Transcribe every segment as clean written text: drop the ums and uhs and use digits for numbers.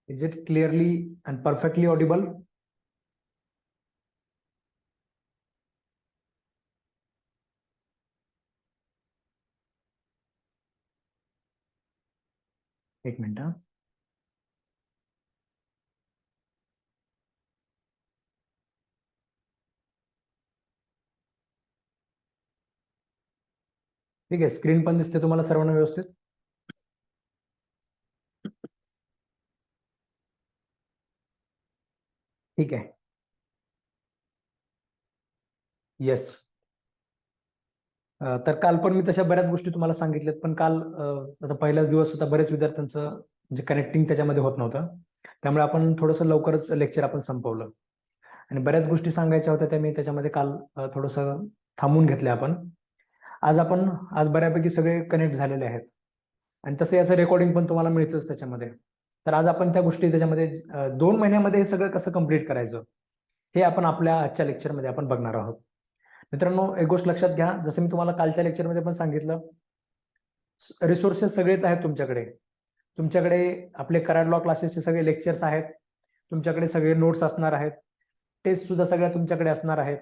Is it clearly and perfectly audible? एक minute हा. ठीक आहे, स्क्रीन पण दिसते तुम्हाला सर्वांना व्यवस्थित? ठीक आहे. येस. तर काल पण मी तशा बऱ्याच गोष्टी तुम्हाला सांगितल्यात, पण काल आता पहिलाच दिवस होता, बरेच विद्यार्थ्यांचं म्हणजे कनेक्टिंग त्याच्यामध्ये होत नव्हतं, त्यामुळे आपण थोडंसं लवकरच लेक्चर आपण संपवलं आणि बऱ्याच गोष्टी सांगायच्या होत्या त्या मी त्याच्यामध्ये काल थोडंसं थांबून घेतल्या आपण. आज बऱ्यापैकी सगळे कनेक्ट झालेले आहेत आणि तसं याचं रेकॉर्डिंग पण तुम्हाला मिळतंच त्याच्यामध्ये. तर आज आपण त्या गोष्टी त्याच्यामध्ये 2 महिन्यामध्ये हे सगळं कसं कंप्लीट करायचं हे आपण आपल्या आजच्या लेक्चरमध्ये आपण बघणार आहोत. मित्रांनो, एक गोष्ट लक्षात घ्या, जसं मी तुम्हाला कालच्या लेक्चरमध्ये पण सांगितलं, रिसोर्सेस सगळेच आहेत तुमच्याकडे. तुमच्याकडे आपले कराड लॉ क्लासेसचे सगळे लेक्चर्स आहेत, तुमच्याकडे सगळे नोट्स असणार आहेत, टेस्ट सुद्धा सगळ्या तुमच्याकडे असणार आहेत.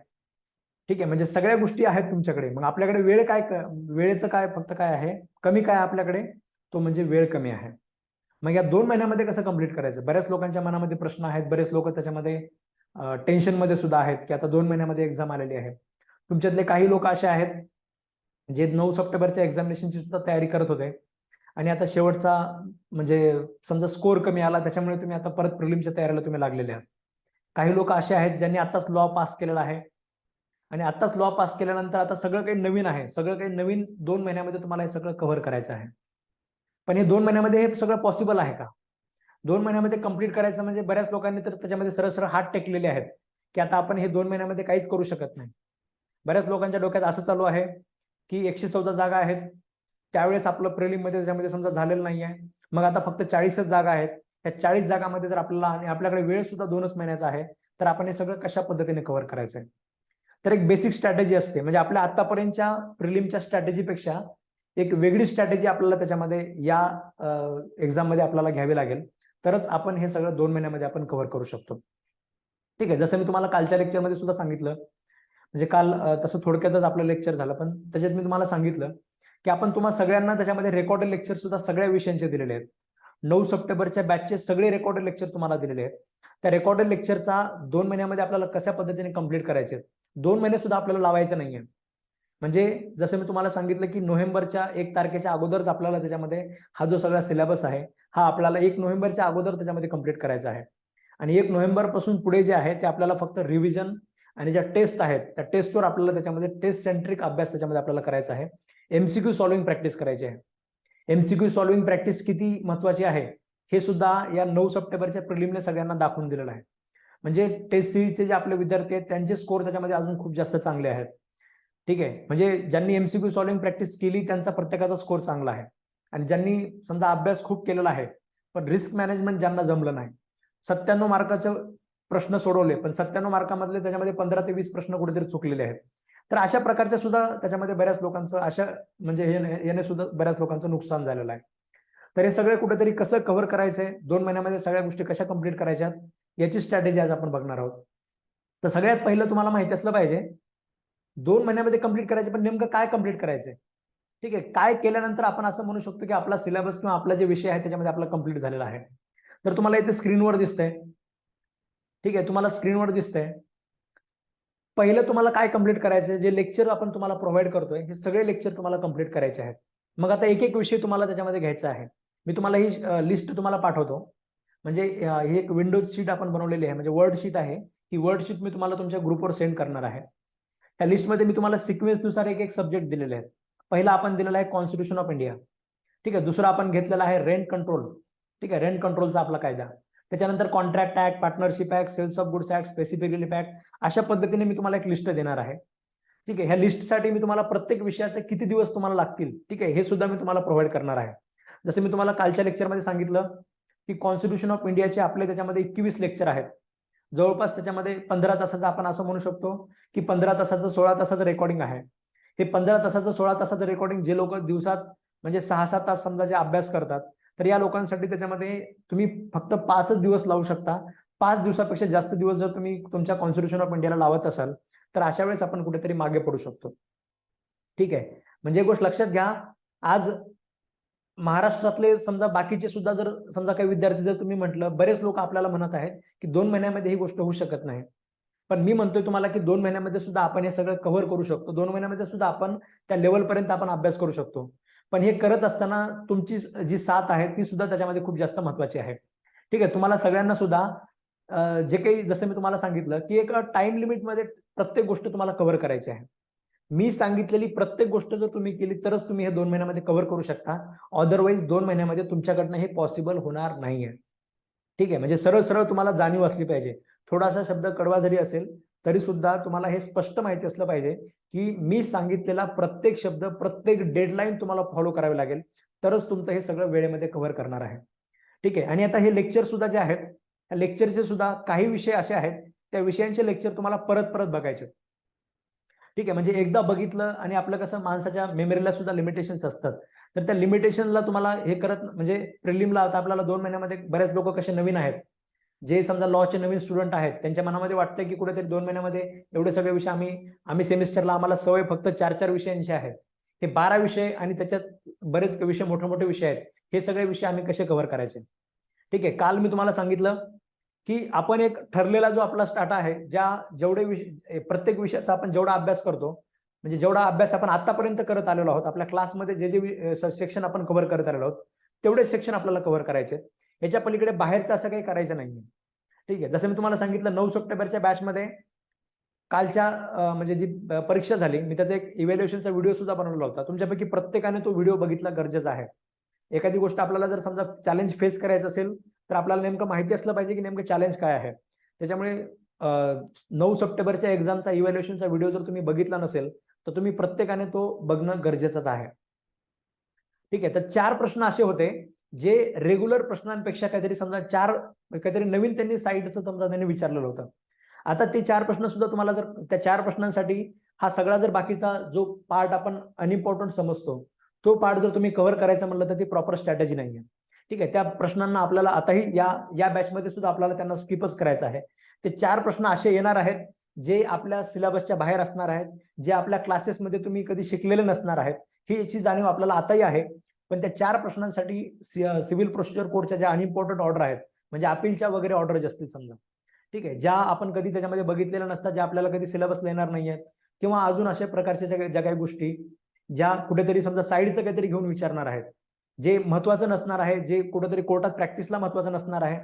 ठीक आहे, म्हणजे सगळ्या गोष्टी आहेत तुमच्याकडे. मग आपल्याकडे वेळेचं काय, फक्त काय आहे, कमी काय आपल्याकडे, तो म्हणजे वेळ कमी आहे. मग या 2 महिन्यामध्ये कसं कंप्लीट करायचं? बऱ्याच लोकांच्या मनामध्ये प्रश्न आहेत, बरेच लोक त्याच्यामध्ये टेन्शनमध्ये सुद्धा आहेत की आता 2 महिन्यामध्ये एक्झाम आलेली आहे. तुमच्यातले काही लोक असे आहेत जे 9 सप्टेंबरच्या एक्झामिनेशनची सुद्धा तयारी करत होते आणि आता शेवटचा म्हणजे समजा स्कोर कमी आला, त्याच्यामुळे तुम्ही आता परत प्रिलिमच्या तयारीला तुम्ही लागलेले आहात. काही लोक असे आहेत ज्यांनी आताच लॉ पास केलेला आहे आणि आताच लॉ पास केल्यानंतर आता सगळं काही नवीन आहे, सगळं काही नवीन 2 महिन्यामध्ये तुम्हाला हे सगळं कव्हर करायचं आहे. पण हे 2 महिन्यामध्ये हे सगळं पॉसिबल आहे का? 2 महिन्यामध्ये कंप्लीट करायचं म्हणजे बऱ्याच लोकांनी तर त्याच्यामध्ये सरळ सरळ हात टेकलेले आहेत की आता आपण हे 2 महिन्यामध्ये काहीच करू शकत नाही. बऱ्याच लोकांच्या डोक्यात असं चालू आहे की 114 जागा आहेत, त्यावेळेस आपलं प्रिलिममध्ये त्याच्यामध्ये समजा झालेलं नाही आहे, मग आता फक्त 40च जागा आहेत, त्या 40 जागांमध्ये जर आपल्याकडे वेळ सुद्धा 2च महिन्याचा आहे, तर आपण हे सगळं कशा पद्धतीने कव्हर करायचं आहे? तर एक बेसिक स्ट्रॅटेजी असते, म्हणजे आपल्या आतापर्यंतच्या प्रिलिमच्या स्ट्रॅटेजीपेक्षा एक वेगळी स्ट्रॅटेजी आपल्याला त्याच्यामध्ये या एक्झाममध्ये आपल्याला घ्यावी लागेल, तरच आपण हे सगळं 2 महिन्यामध्ये आपण कव्हर करू शकतो. ठीक आहे, जसं मी तुम्हाला कालच्या लेक्चरमध्ये सुद्धा सांगितलं, म्हणजे काल तसं थोडक्यातच आपलं लेक्चर झालं, पण त्याच्यात मी तुम्हाला सांगितलं की आपण तुम्हाला सगळ्यांना त्याच्यामध्ये रेकॉर्डेड लेक्चर सुद्धा सगळ्या विषयांचे दिलेले आहेत. 9 सप्टेंबरच्या बॅचचे सगळे रेकॉर्डेड लेक्चर तुम्हाला दिलेले आहेत. त्या रेकॉर्डेड लेक्चरचा 2 महिन्यामध्ये आपल्याला कशा पद्धतीने कंप्लीट करायचे, 2 महिने सुद्धा आपल्याला लावायचे नाहीये. म्हणजे जसं मी तुम्हाला सांगितलं की नोव्हेंबरच्या 1 तारखेच्या अगोदरच आपल्याला त्याच्यामध्ये हा जो सगळा सिलेबस आहे, हा आपल्याला 1 नोव्हेंबरच्या अगोदर त्याच्यामध्ये कंप्लीट करायचा आहे आणि 1 नोव्हेंबर पासून पुढे जे आहे ते आपल्याला फक्त रिव्हिजन आणि ज्या टेस्ट आहेत त्या टेस्टवर आपल्याला त्याच्यामध्ये टेस्ट सेंट्रिक अभ्यास त्याच्यामध्ये आपल्याला करायचा आहे. एमसीक्यू सॉल्विंग प्रॅक्टिस करायची आहे. एमसीक्यू सॉल्विंग प्रॅक्टिस किती महत्वाची आहे हे सुद्धा या 9 सप्टेंबरच्या प्रिलिमने सगळ्यांना दाखवून दिलेलं आहे. म्हणजे टेस्ट सिरीजचे जे आपले विद्यार्थी आहेत त्यांचे स्कोर त्याच्यामध्ये अजून खूप जास्त चांगले आहेत. ठीक आहे, म्हणजे ज्यांनी एमसीक्यू सॉल्विंग प्रॅक्टिस केली त्यांचा प्रत्येकाचा स्कोर चांगला आहे आणि ज्यांनी समजा अभ्यास खूप केलेला आहे पण रिस्क मॅनेजमेंट ज्यांना जमलं नाही, 97 मार्काचे प्रश्न सोडवले पण 97 मार्कामधले त्याच्यामध्ये 15 ते 20 प्रश्न कुठेतरी चुकलेले आहेत. तर अशा प्रकारच्या सुद्धा त्याच्यामध्ये बऱ्याच लोकांचं म्हणजे याने सुद्धा बऱ्याच लोकांचं नुकसान झालेलं आहे. तर हे सगळे कुठेतरी कसं कव्हर करायचंय, 2 महिन्यामध्ये सगळ्या गोष्टी कशा कंप्लीट करायच्या याची स्ट्रॅटेजी आज आपण बघणार आहोत. तर सगळ्यात पहिलं तुम्हाला माहिती असलं पाहिजे 2 महिन्यामध्ये कंप्लीट करायचे, पण नेमकं काय कंप्लीट करायचंय? ठीक आहे, काय केल्यानंतर आपण असं म्हणू शकतो की आपला सिलेबस किंवा आपला जे विषय आहे त्याच्यामध्ये आपला कंप्लीट झालेला आहे. तर तुम्हाला इथे स्क्रीनवर दिसतंय, ठीक आहे, तुम्हाला स्क्रीनवर दिसतंय. पहिलं तुम्हाला काय कंप्लीट करायचं, जे लेक्चर आपण तुम्हाला प्रोव्हाइड करतोय हे सगळे लेक्चर तुम्हाला कंप्लीट करायचे आहेत. मग आता एक एक विषय तुम्हाला त्याच्यामध्ये घ्यायचा आहे. मी तुम्हाला ही लिस्ट तुम्हाला पाठवतो, म्हणजे ही एक विंडोज शीट आपण बनवलेली आहे, म्हणजे वर्ड शीट आहे. ही वर्ड शीट मी तुम्हाला तुमच्या ग्रुपवर सेंड करणार आहे. त्या लिस्टमध्ये मी तुम्हाला सिक्वेन्सनुसार एक एक सब्जेक्ट दिलेले आहेत. पहिला आपण दिलेला आहे कॉन्स्टिट्यूशन ऑफ इंडिया, ठीक आहे. दुसरा आपण घेतलेला आहे रेंट कंट्रोल, ठीक आहे, रेंट कंट्रोलचा आपला कायदा. त्याच्यानंतर contract act, partnership act, sales of goods act, specific relief act, अशा पद्धतीने मी तुम्हाला एक लिस्ट देणार आहे. ठीक आहे, ह्या लिस्टसाठी मी तुम्हाला प्रत्येक विषयाचे किती दिवस तुम्हाला लागतील, ठीक आहे, हे सुद्धा मी तुम्हाला प्रोव्हाइड करणार आहे. जसं मी तुम्हाला कालच्या लेक्चरमध्ये सांगितलं की कॉन्स्टिट्यूशन ऑफ इंडियाचे आपले त्याच्यामध्ये 21 लेक्चर आहेत. जवळपास त्याच्यामध्ये 15 तासाचं आपण असं म्हणू शकतो की 15 तासाचं 16 तासाचं रेकॉर्डिंग आहे. हे 15 तासाचं 16 तासाचं रेकॉर्डिंग जे लोक दिवसात म्हणजे 6-7 तास समजा जे अभ्यास करतात तर या लोकांसाठी त्याच्यामध्ये तुम्ही फक्त 5च दिवस लावू शकता. 5 दिवसापेक्षा जास्त दिवस जर तुम्ही तुमच्या कॉन्स्टिट्यूशन ऑफ इंडियाला लावत असाल तर अशा वेळेस आपण कुठेतरी मागे पडू शकतो. ठीक आहे, म्हणजे एक गोष्ट लक्षात घ्या, आज महाराष्ट्रातले समजा बाकीचे सुद्धा जर समजा काही विद्यार्थी जर तुम्ही म्हटलं, बरेच लोक आपल्याला म्हणत आहेत की 2 महिन्यामध्ये ही गोष्ट होऊ शकत नाही. पण मी म्हणतोय तुम्हाला की 2 महिन्यामध्ये सुद्धा आपण हे सगळं कव्हर करू शकतो. 2 महिन्यामध्ये सुद्धा आपण त्या लेवलपर्यंत आपण अभ्यास करू शकतो. पण हे करत असताना तुमची जी साथ आहे ती सुद्धा त्याच्यामध्ये खूप जास्त महत्वाची आहे. ठीक आहे, तुम्हाला सगळ्यांना सुद्धा जे काही जसं मी तुम्हाला सांगितलं की एक टाइम लिमिटमध्ये प्रत्येक गोष्ट तुम्हाला कव्हर करायची आहे. मी सांगितलेली प्रत्येक गोष्ट जर तुम्ही केली तरच तुम्ही हे 2 महिन्यामध्ये कव्हर करू शकता. अदरवाईज 2 महिन्यामध्ये तुमच्याकडनं हे पॉसिबल होणार नाहीये. ठीक आहे, म्हणजे सरळ सरळ तुम्हाला जाणीव असली पाहिजे. थोडासा शब्द कडवा जरी असेल तरी सुद्धा तुम्हाला हे स्पष्ट माहिती असलं पाहिजे की मी सांगितलेला प्रत्येक शब्द, प्रत्येक डेडलाईन तुम्हाला फॉलो करावी लागेल, तरच तुमचं हे सगळं वेळेमध्ये कव्हर करणार आहे. ठीक आहे, आणि आता हे लेक्चर सुद्धा जे आहेत, त्या लेक्चरचे सुद्धा काही विषय असे आहेत, त्या विषयांचे लेक्चर तुम्हाला परत परत बघायचे. ठीक आहे, म्हणजे एकदा बघितलं आणि आपलं कसं माणसाच्या मेमरीला सुद्धा लिमिटेशन्स असतात, तर त्या लिमिटेशनला तुम्हाला हे करत म्हणजे प्रिलिमला आता आपल्याला 2 महिन्यामध्ये बरेच लोक कसे नवीन आहेत, जे समजा लॉचे नवीन स्टुडंट आहेत, त्यांच्या मनामध्ये वाटतं की कुठेतरी 2 महिन्यामध्ये एवढे सगळे विषय आम्ही सेमिस्टरला आम्हाला सवय फक्त 4-4 विषयांची आहे, हे 12 विषय आणि त्याच्यात बरेच विषय मोठे मोठे विषय आहेत, हे सगळे विषय आम्ही कसे कव्हर करायचे. ठीक आहे, काल मी तुम्हाला सांगितलं की आपण एक ठरलेला जो आपला स्टार्ट आहे, जेवढे विषय प्रत्येक विषयाचा आपण जेवढा अभ्यास करतो, म्हणजे जेवढा अभ्यास आपण आतापर्यंत करत आलेलो आहोत, आपल्या क्लासमध्ये जे जे सेक्शन आपण कव्हर करत आलेलो आहोत तेवढे सेक्शन आपल्याला कव्हर करायचे. याच्या पलीकडे बाहेरचं असं काही करायचं नाहीये. ठीक आहे, जसं मी तुम्हाला सांगितलं 9 सप्टेंबरच्या बॅचमध्ये कालच्या म्हणजे जी परीक्षा झाली, मी त्याचा एक इव्हॅल्युएशनचा व्हिडिओ सुद्धा बनवला होता. तुमच्यापैकी प्रत्येकाने तो व्हिडिओ बघितला गरजेचा आहे. एखादी गोष्ट आपल्याला जर समजा चॅलेंज फेस करायचं असेल तर आपल्याला नेमकं माहिती असलं पाहिजे की नेमकं चॅलेंज काय आहे. त्याच्यामुळे 9 सप्टेंबरच्या एक्झामचा इव्हॅल्युएशनचा व्हिडिओ जर तुम्ही बघितला नसेल तर तुम्ही प्रत्येकाने तो बघणं गरजेचंच आहे. ठीक आहे, तर 4 प्रश्न असे होते जे रेग्युलर प्रश्नांपेक्षा काहीतरी समजा काहीतरी नवीन त्यांनी साईडचं समजा त्यांनी विचारलेलं होतं. आता ते 4 प्रश्न सुद्धा तुम्हाला जर त्या 4 प्रश्नांसाठी हा सगळा जर बाकीचा जो पार्ट आपण अनइम्पॉर्टंट समजतो तो पार्ट जर तुम्ही कव्हर करायचा म्हणलं तर ती प्रॉपर स्ट्रॅटेजी नाहीये. ठीक आहे, त्या प्रश्नांना आपल्याला आताही या बॅचमध्ये सुद्धा आपल्याला त्यांना स्किपच करायचं आहे. ते 4 प्रश्न असे येणार आहेत जे आपल्या सिलेबसच्या बाहेर असणार आहेत, जे आपल्या क्लासेसमध्ये तुम्ही कधी शिकलेले नसणार आहेत. ही याची जाणीव आपल्याला आताही आहे. पण त्या 4 प्रश्नांसाठी सिव्हिल प्रोसिजर कोडच्या ज्या अनइम्पॉर्टंट ऑर्डर आहेत, म्हणजे अपीलच्या वगैरे ऑर्डर जे असतील समजा, ठीक आहे, ज्या आपण कधी त्याच्यामध्ये बघितलेल्या नसतात, ज्या आपल्याला कधी सिलेबसला येणार नाहीयेत, किंवा अजून अशा प्रकारच्या ज्या काही गोष्टी ज्या कुठेतरी समजा साईडचं काहीतरी घेऊन विचारणार आहेत, जे महत्वाचं नसणार आहे, जे कुठेतरी कोर्टात प्रॅक्टिसला महत्वाचं नसणार आहे,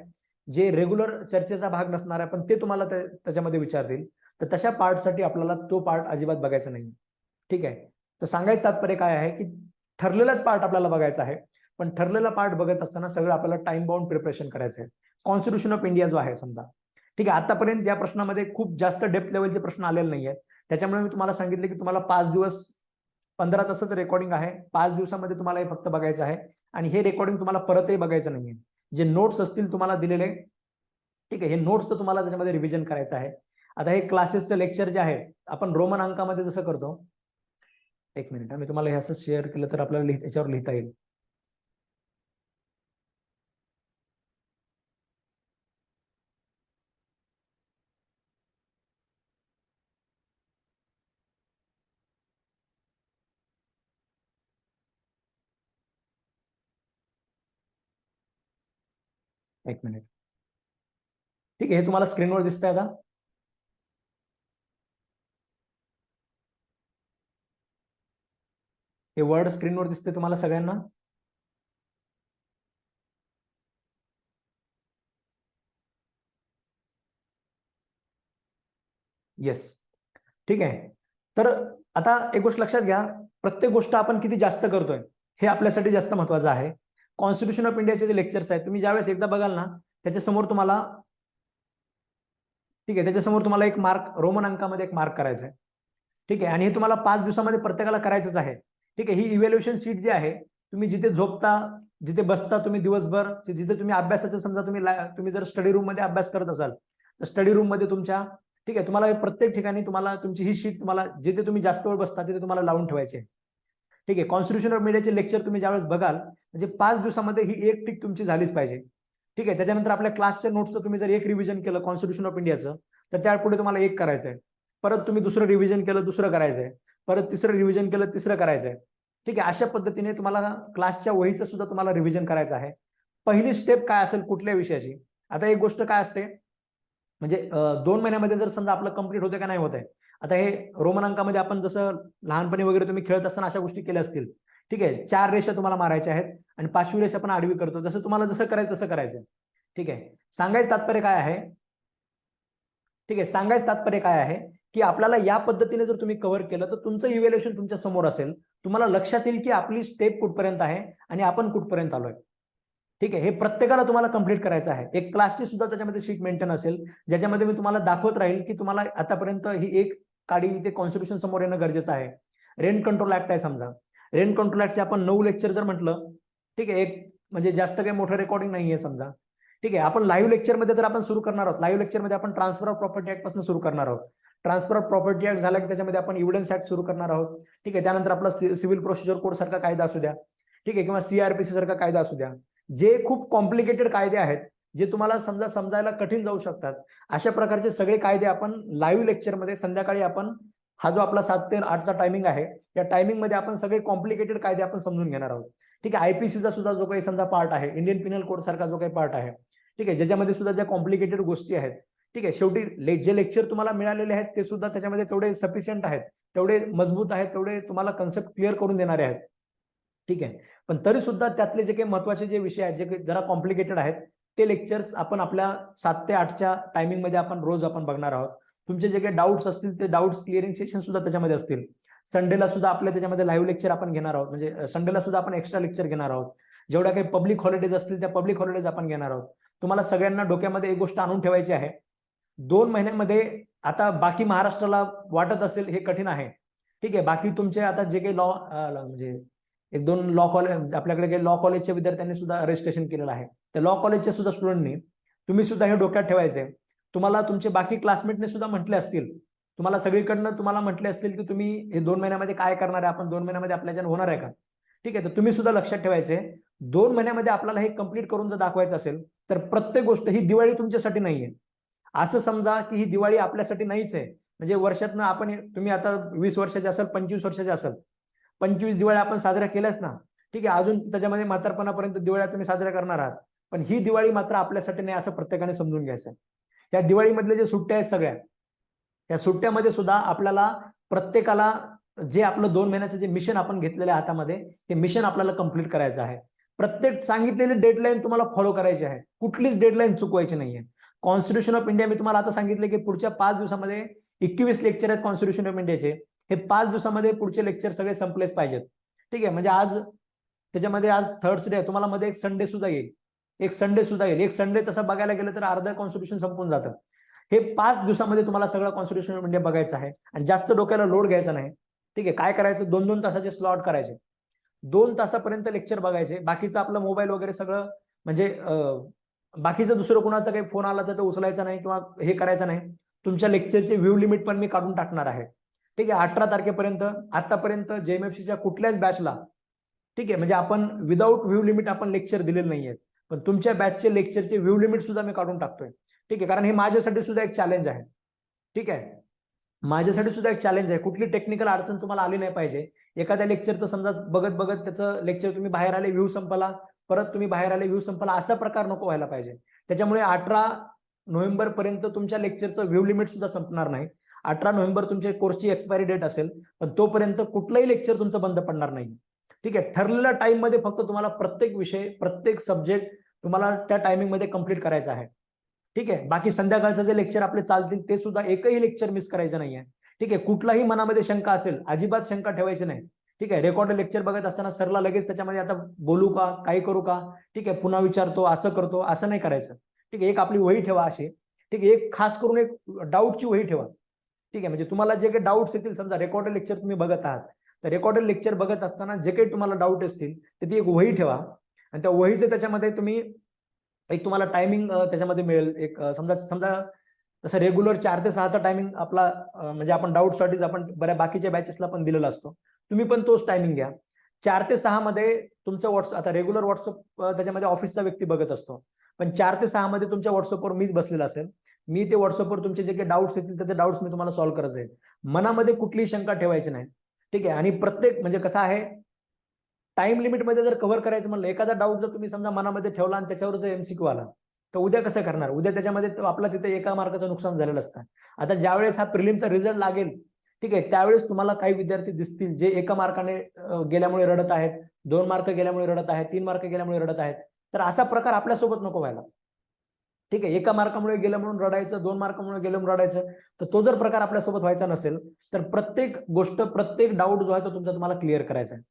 जे रेग्युलर चर्चेचा भाग नसणार आहे, पण ते तुम्हाला त्याच्यामध्ये विचारतील, तर तशा पार्टसाठी आपल्याला तो पार्ट अजिबात बघायचा नाही. ठीक आहे, तर सांगायचं तात्पर्य काय आहे की ठरलेलाच पार्ट आपल्याला बघायचा आहे, पण ठरलेला पार्ट बघत असताना सगळं आपल्याला टाइम बाउंड प्रिपरेशन करायचं आहे. कॉन्स्टिट्यूशन ऑफ इंडिया जो आहे समजा, ठीक आहे, आतापर्यंत या प्रश्नामध्ये खूप जास्त डेप्थ लेवलचे प्रश्न आलेले नाही आहेत. त्याच्यामुळे मी तुम्हाला सांगितले की तुम्हाला 5 दिवस 15 तासाचं रेकॉर्डिंग आहे. 5 दिवसामध्ये तुम्हाला हे फक्त बघायचं आहे आणि हे रेकॉर्डिंग तुम्हाला परतही बघायचं नाहीये. जे नोट्स असतील तुम्हाला दिलेले, ठीक आहे, हे नोट्स तर तुम्हाला त्याच्यामध्ये रिव्हिजन करायचं आहे. आता हे क्लासेसचे लेक्चर जे आहे आपण रोमन अंकामध्ये जसं करतो, एक मिनिट मी तुम्हाला हे असं शेअर केलं तर आपल्याला याच्यावर लिहिता येईल. एक मिनिट, ठीक आहे, हे तुम्हाला स्क्रीनवर दिसतंय आता. हे वर्ड स्क्रीनवर दिसते तुम्हाला सगळ्यांना. येस, ठीक आहे. तर आता एक गोष्ट लक्षात घ्या, प्रत्येक गोष्ट आपण किती जास्त करतोय हे आपल्यासाठी जास्त महत्वाचं आहे. कॉन्स्टिट्यूशन ऑफ इंडियाचे जे लेक्चर्स आहेत तुम्ही ज्यावेळेस एकदा बघाल ना, त्याच्यासमोर तुम्हाला, ठीक आहे, त्याच्यासमोर तुम्हाला एक मार्क, रोमन अंकामध्ये एक मार्क करायचा आहे. ठीक आहे, आणि हे तुम्हाला 5 दिवसामध्ये प्रत्येकाला करायचंच आहे. ठीक आहे, ही इव्हॅल्युएशन शीट जी आहे, तुम्ही जिथे झोपता, जिथे बसता तुम्ही दिवसभर, जिथे तुम्ही अभ्यासाचं समजा तुम्ही जर स्टडी रूम मध्ये अभ्यास करत असाल तर स्टडी रूम मध्ये तुमच्या, ठीक आहे, तुम्हाला प्रत्येक ठिकाणी तुम्हाला तुमची ही शीट तुम्हाला जिथे तुम्ही जास्त वेळ बसता तिथे तुम्हाला लावून ठेवायची आहे. ठीक आहे. कॉन्स्टिट्यूशन ऑफ इंडियाचे लेक्चर तुम्ही ज्यावेळेस बघाल म्हणजे 5 दिवसामध्ये ही एक टिक तुमची झालीच पाहिजे. ठीक आहे. त्याच्यानंतर आपल्या क्लासच्या नोट्सचं तुम्ही जर एक रिव्हिजन केलं कॉन्स्टिट्यूशन ऑफ इंडियाचं, तर त्यापुढे तुम्हाला एक करायचं आहे. परत तुम्ही दुसरं रिव्हिजन केलं, दुसरं करायचं आहे. परत तिसरं रिव्हिजन केलं, तिसरं करायचं आहे. ठीक आहे. अशा पद्धतीने तुम्हाला क्लासच्या वहीचं सुद्धा तुम्हाला रिव्हिजन करायचं आहे. पहिली स्टेप काय असेल कुठल्या विषयाची? आता एक गोष्ट काय असते म्हणजे 2 महिन्यामध्ये जर समजा आपलं कंप्लीट होते का नाही होत आहे. आता हे रोमन अंकामध्ये आपण जसं लहानपणी वगैरे तुम्ही खेळत असताना अशा गोष्टी केल्या असतील. ठीक आहे. 4 रेषा तुम्हाला मारायच्या आहेत आणि 5वी रेषा आपण आडवी करतो. जसं तुम्हाला जसं करायचं तसं करायचं. ठीक आहे. सांगायचं तात्पर्य काय आहे? ठीक आहे. सांगायचं तात्पर्य काय आहे की आपल्याला या पद्धतीने जर तुम्ही कव्हर केलं तर तुमचं इव्हॅल्युएशन तुमच्या समोर असेल. तुम्हाला लक्षात येईल की आपली स्टेप कुठपर्यंत आहे आणि आपण कुठपर्यंत आलोय. ठीक आहे. हे प्रत्येकाला तुम्हाला कंप्लीट करायचं आहे. एक क्लासची सुद्धा त्याच्यामध्ये शीट मेंटेन असेल ज्याच्यामध्ये मी तुम्हाला दाखवत राहील की तुम्हाला आतापर्यंत ही एक काडी इथे कॉन्स्टिट्यूशन समोर येणं गरजेचं आहे. रेंट कंट्रोल ऍक्ट आहे समजा. रेंट कंट्रोल ऍक्टचे आपण 9 लेक्चर जर म्हटलं, ठीक आहे, एक म्हणजे जास्त काही मोठं रेकॉर्डिंग नाहीये समजा. ठीक आहे. आपण लाईव्ह लेक्चरमध्ये तर आपण सुरू करणार आहोत. लाईव्ह लेक्चरमध्ये आपण ट्रान्सफर ऑफ प्रॉपर्टी ऍक्ट पासून सुरू करणार आहोत. ट्रान्सफर ऑफ प्रॉपर्टी ऍक्ट झाला की त्याच्यामध्ये आपण एव्हिडन्स ऍक्ट सुरू करणार आहोत. ठीक आहे. त्यानंतर आपला सिव्हिल प्रोसिजर कोड सारखा कायदा असू द्या. ठीक आहे. किंवा सीआरपीसी सारखा कायदा असू द्या. जे खूप कॉम्प्लिकेटेड कायदे आहेत, जे तुम्हाला समजायला कठीण जाऊ शकतात, अशा प्रकारचे सगळे कायदे आपण लाईव्ह लेक्चरमध्ये संध्याकाळी आपण हा जो आपला 7 ते 8चा टायमिंग आहे, या टायमिंग मध्ये आपण सगळे कॉम्प्लिकेटेड कायदे आपण समजून घेणार आहोत. ठीक आहे. आयपीसीचा सुद्धा जो काही समजा पार्ट आहे, इंडियन पिनल कोड सारखा जो काही पार्ट आहे, ठीक आहे, ज्याच्यामध्ये सुद्धा ज्या कॉम्प्लिकेटेड गोष्टी आहेत. ठीक आहे. शेवटी जे लेक्चर तुम्हाला मिळालेले आहेत ते सुद्धा त्याच्यामध्ये तेवढे सफिशियंट आहेत, तेवढे मजबूत आहेत, तेवढे तुम्हाला कन्सेप्ट क्लिअर करून देणारे आहेत. ठीक आहे. पण तरी सुद्धा त्यातले जे काही महत्वाचे जे विषय आहेत, जे जरा कॉम्प्लिकेटेड आहेत, ते लेक्चर्स आपण आपल्या 7 ते 8च्या टायमिंग मध्ये आपण रोज आपण बघणार आहोत. तुमचे जे काही डाऊट्स असतील ते डाऊट्स क्लिअरिंग सेशन सुद्धा त्याच्यामध्ये असतील. संडेला सुद्धा आपल्या त्याच्यामध्ये लाईव्ह लेक्चर आपण घेणार आहोत. म्हणजे संडेला सुद्धा आपण एक्स्ट्रा लेक्चर घेणार आहोत. जेवढ्या काही पब्लिक हॉलिडेज असतील त्या पब्लिक हॉलिडेज आपण घेणार आहोत. तुम्हाला सगळ्यांना डोक्यामध्ये एक गोष्ट आणून ठेवायची आहे. 2 महिन्यामध्ये आता बाकी महाराष्ट्राला वाटत असेल हे कठीण आहे. ठीक आहे. बाकी तुमचे आता जे काही लॉ म्हणजे 1-2 लॉ कॉलेज आपल्याकडे काही लॉ कॉलेजच्या विद्यार्थ्यांनी सुद्धा रजिस्ट्रेशन केलेलं आहे. त्या लॉ कॉलेजच्या सुद्धा स्टुडंटनी तुम्ही सुद्धा हे डोक्यात ठेवायचे. तुम्हाला तुमचे बाकी क्लासमेटने सुद्धा म्हटले असतील, तुम्हाला सगळीकडनं तुम्हाला म्हटले असतील की तुम्ही हे 2 महिन्यामध्ये काय करणार आहे, आपण 2 महिन्यामध्ये आपल्याच्यानं होणार आहे का? ठीक आहे. तर तुम्ही सुद्धा लक्षात ठेवायचे 2 महिन्यामध्ये आपल्याला हे कंप्लीट करून जर दाखवायचं असेल तर प्रत्येक गोष्ट ही दिवाळी तुमच्यासाठी नाहीये. असं समजा की ही दिवाळी आपल्यासाठी नाहीच आहे. म्हणजे वर्षातनं आपण तुम्ही आता 20 वर्षाचे असाल, 25 वर्षाचे असाल, 25 दिवाळ्या आपण साजऱ्या केल्याच ना. ठीक आहे. अजून त्याच्यामध्ये म्हातारपणापर्यंत दिवाळ्या तुम्ही साजऱ्या करणार आहात. पण ही दिवाळी मात्र आपल्यासाठी नाही असं प्रत्येकाने समजून घ्यायचं. या दिवाळीमधले जे सुट्ट्या आहेत सगळ्या, या सुट्ट्यामध्ये सुद्धा आपल्याला प्रत्येकाला जे आपलं 2 महिन्याचं जे मिशन आपण घेतलेलं आहे हातामध्ये, ते मिशन आपल्याला कंप्लीट करायचं आहे. प्रत्येक सांगितलेली डेडलाईन तुम्हाला फॉलो करायची आहे. कुठलीच डेडलाईन चुकवायची नाहीये. कॉन्स्टिट्यूशन ऑफ इंडिया मी तुम्हाला आता सांगितलं की पुढच्या 5 दिवसामध्ये 21 लेक्चर आहेत कॉन्स्टिट्यूशन ऑफ इंडियाचे. हे 5 दिवसामध्ये पुढचे लेक्चर सगळे संपलेच पाहिजेत. ठीक आहे. म्हणजे आज त्याच्यामध्ये आज थर्सडे आहे, तुम्हाला मध्ये एक संडे सुद्धा येईल. एक संडे तसं बघायला गेलं तर अर्धा कॉन्स्टिट्यूशन संपून जातं. हे 5 दिवसामध्ये तुम्हाला सगळं कॉन्स्टिट्यूशन ऑफ इंडिया बघायचं आहे आणि जास्त डोक्याला लोड घ्यायचा नाही. ठीक आहे. काय करायचं, 2-2 तासाचे स्लॉट करायचे. 2 तासापर्यंत लेक्चर बघायचे. बाकीचं आपलं मोबाईल वगैरे सगळं म्हणजे बाकीचं दुसरं कोणाचा काही फोन आला तर उचलायचा नाही किंवा हे करायचं नाही. तुमच्या लेक्चरचे व्ह्यू लिमिट पण मी काढून टाकणार आहे. ठीक आहे. 18 तारखेपर्यंत आतापर्यंत जेएमएफसीच्या कुठल्याच बॅचला, ठीक आहे, म्हणजे आपण विदाऊट व्ह्यू लिमिट आपण लेक्चर दिलेले नाहीये. पण तुमच्या बॅचचे लेक्चरचे व्ह्यू लिमिट सुद्धा मी काढून टाकतोय. ठीक आहे. कारण हे माझ्यासाठी सुद्धा एक चॅलेंज आहे. ठीक आहे. माझ्यासाठी सुद्धा एक चॅलेंज आहे. कुठली टेक्निकल अडचण तुम्हाला आली नाही पाहिजे. एखाद्या लेक्चरचं समजा बघत त्याचं लेक्चर तुम्ही बाहेर आले, व्ह्यू संपला, परत तुम्ही बाहेर आले, व्ह्यू संपला, असा प्रकार नको व्हायला पाहिजे. त्याच्यामुळे 18 नोव्हेंबर पर्यंत तुमच्या लेक्चरचं व्ह्यू लिमिट सुद्धा संपणार नाही. 18 नोव्हेंबर तुमच्या कोर्सची एक्सपायरी डेट असेल, पण तोपर्यंत कुठलंही लेक्चर तुमचं बंद पडणार नाही. ठीक आहे. ठरलेल्या टाइम मध्ये फक्त तुम्हाला प्रत्येक विषय, प्रत्येक सब्जेक्ट तुम्हाला त्या टायमिंग मध्ये कंप्लीट करायचा आहे. ठीक आहे. बाकी संध्याकाळचं जे लेक्चर आपले चालतील ते सुद्धा एकही लेक्चर मिस करायचं नाहीये. ठीक आहे. कुठलाही मनामध्ये शंका असेल, अजिबात शंका ठेवायची नाही. ठीक आहे. रेकॉर्ड लेक्चर बघत असताना सरला लगेच त्याच्यामध्ये आता बोलू का, काही करू का, ठीक आहे, पुन्हा विचारतो, असं करतो, असं नाही करायचं. ठीक आहे. एक आपली वही ठेवा अशी. ठीक आहे. एक खास करून एक डाऊटची वही ठेवा. ठीक आहे. म्हणजे तुम्हाला जे काही डाऊट्स येतील, समजा रेकॉर्डेड लेक्चर तुम्ही बघत आहात, तर रेकॉर्डेड लेक्चर बघत असताना जे काही तुम्हाला डाऊट असतील तर ती एक वही ठेवा आणि त्या वहीचे त्याच्यामध्ये तुम्ही एक तुम्हाला टायमिंग त्याच्यामध्ये मिळेल. एक समजा तसं रेग्युलर 4 ते 6चा टायमिंग आपला म्हणजे आपण डाऊटसाठीच आपण बऱ्या बाकीच्या बॅचेसला पण दिलेला असतो. तुम्ही पण तोच टायमिंग घ्या. 4 ते 6 मध्ये तुमचं व्हॉट्सअप, आता रेग्युलर व्हॉट्सअप त्याच्यामध्ये ऑफिसचा व्यक्ती बघत असतो, पण 4 ते 6 मध्ये तुमच्या व्हॉट्सअपवर मीच बसलेला असेल. मी ते व्हॉट्सअपवर तुमचे जे काही डाऊट्स येतील ते डाऊट्स मी तुम्हाला सॉल्व्ह करत जाईल. मनामध्ये कुठलीही शंका ठेवायची नाही. ठीक आहे. आणि प्रत्येक म्हणजे कसं आहे, टाइम लिमिटमध्ये जर कव्हर करायचं म्हणलं, एखादा डाऊट जर तुम्ही समजा मनामध्ये ठेवला आणि त्याच्यावर जर एमसीक्यू आला, तर उद्या कसं करणार? उद्या त्याच्यामध्ये आपला तिथे एका मार्काचं नुकसान झालेलं असतं. आता ज्यावेळेस हा प्रिलिमचा रिझल्ट लागेल, ठीक आहे, त्यावेळेस तुम्हाला काही विद्यार्थी दिसतील जे एका मार्काने गेल्यामुळे रडत आहेत, 2 मार्क गेल्यामुळे रडत आहेत, 3 मार्क गेल्यामुळे रडत आहेत. तर असा प्रकार आपल्यासोबत नको व्हायला. ठीक आहे. एका मार्कामुळे गेलं म्हणून रडायचं, 2 मार्कामुळे गेलं म्हणून रडायचं. तर तो जर प्रकार आपल्यासोबत व्हायचा नसेल, तर प्रत्येक गोष्ट, प्रत्येक डाऊट जो आहे तो तुमचा तुम्हाला क्लिअर करायचा आहे.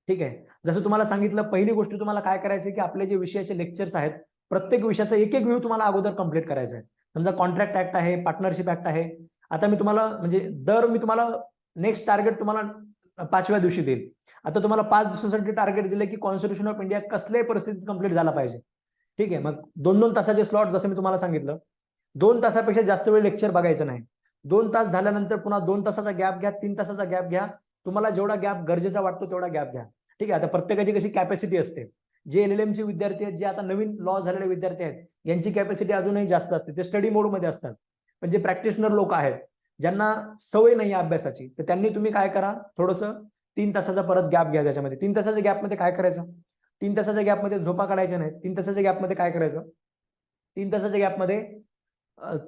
ठीक आहे. जसं तुम्हाला सांगितलं, पहिली गोष्ट तुम्हाला काय करायची, की आपले जे विषयाचे लेक्चर्स आहेत, प्रत्येक विषयाचा एक एक व्ह्यू तुम्हाला अगोदर कंप्लीट करायचा आहे. समजा कॉन्ट्रॅक्ट ऍक्ट आहे, पार्टनरशिप ऍक्ट आहे. आता मी तुम्हाला म्हणजे मी तुम्हाला नेक्स्ट टार्गेट तुम्हाला 5व्या दिवशी देईल. आता तुम्हाला 5 दिवसासाठी टार्गेट दिलं, की कॉन्स्टिट्यूशन ऑफ इंडिया कसल्याही परिस्थितीत कंप्लीट झाला पाहिजे. ठीक आहे. मग 2-2 तासाचे स्लॉट, जसं मी तुम्हाला सांगितलं, 2 तासापेक्षा जास्त वेळ लेक्चर बघायचं नाही. 2 तास झाल्यानंतर पुन्हा 2 तासाचा गॅप घ्या, 3 तासाचा गॅप घ्या. तुम्हाला जेवढा गॅप गरजेचा वाटतो तेवढा गॅप घ्या. ठीक आहे. आता प्रत्येकाची कशी कॅपॅसिटी असते. जे एलएलएमचे विद्यार्थी आहेत, जे आता नवीन लॉ झालेले विद्यार्थी आहेत, यांची कॅपॅसिटी अजूनही जास्त असते. ते स्टडी मोडमध्ये असतात. पण जे प्रॅक्टिशनर लोक आहेत, ज्यांना सवय नाही आहे अभ्यासाची, तर त्यांनी तुम्ही काय करा, थोडंसं 3 तासाचा परत गॅप घ्या. त्याच्यामध्ये 3 तासाच्या गॅपमध्ये काय करायचं? 3 तासाच्या गॅपमध्ये झोपा काढायच्या नाहीत. 3 तासाच्या गॅपमध्ये काय करायचं? 3 तासाच्या गॅपमध्ये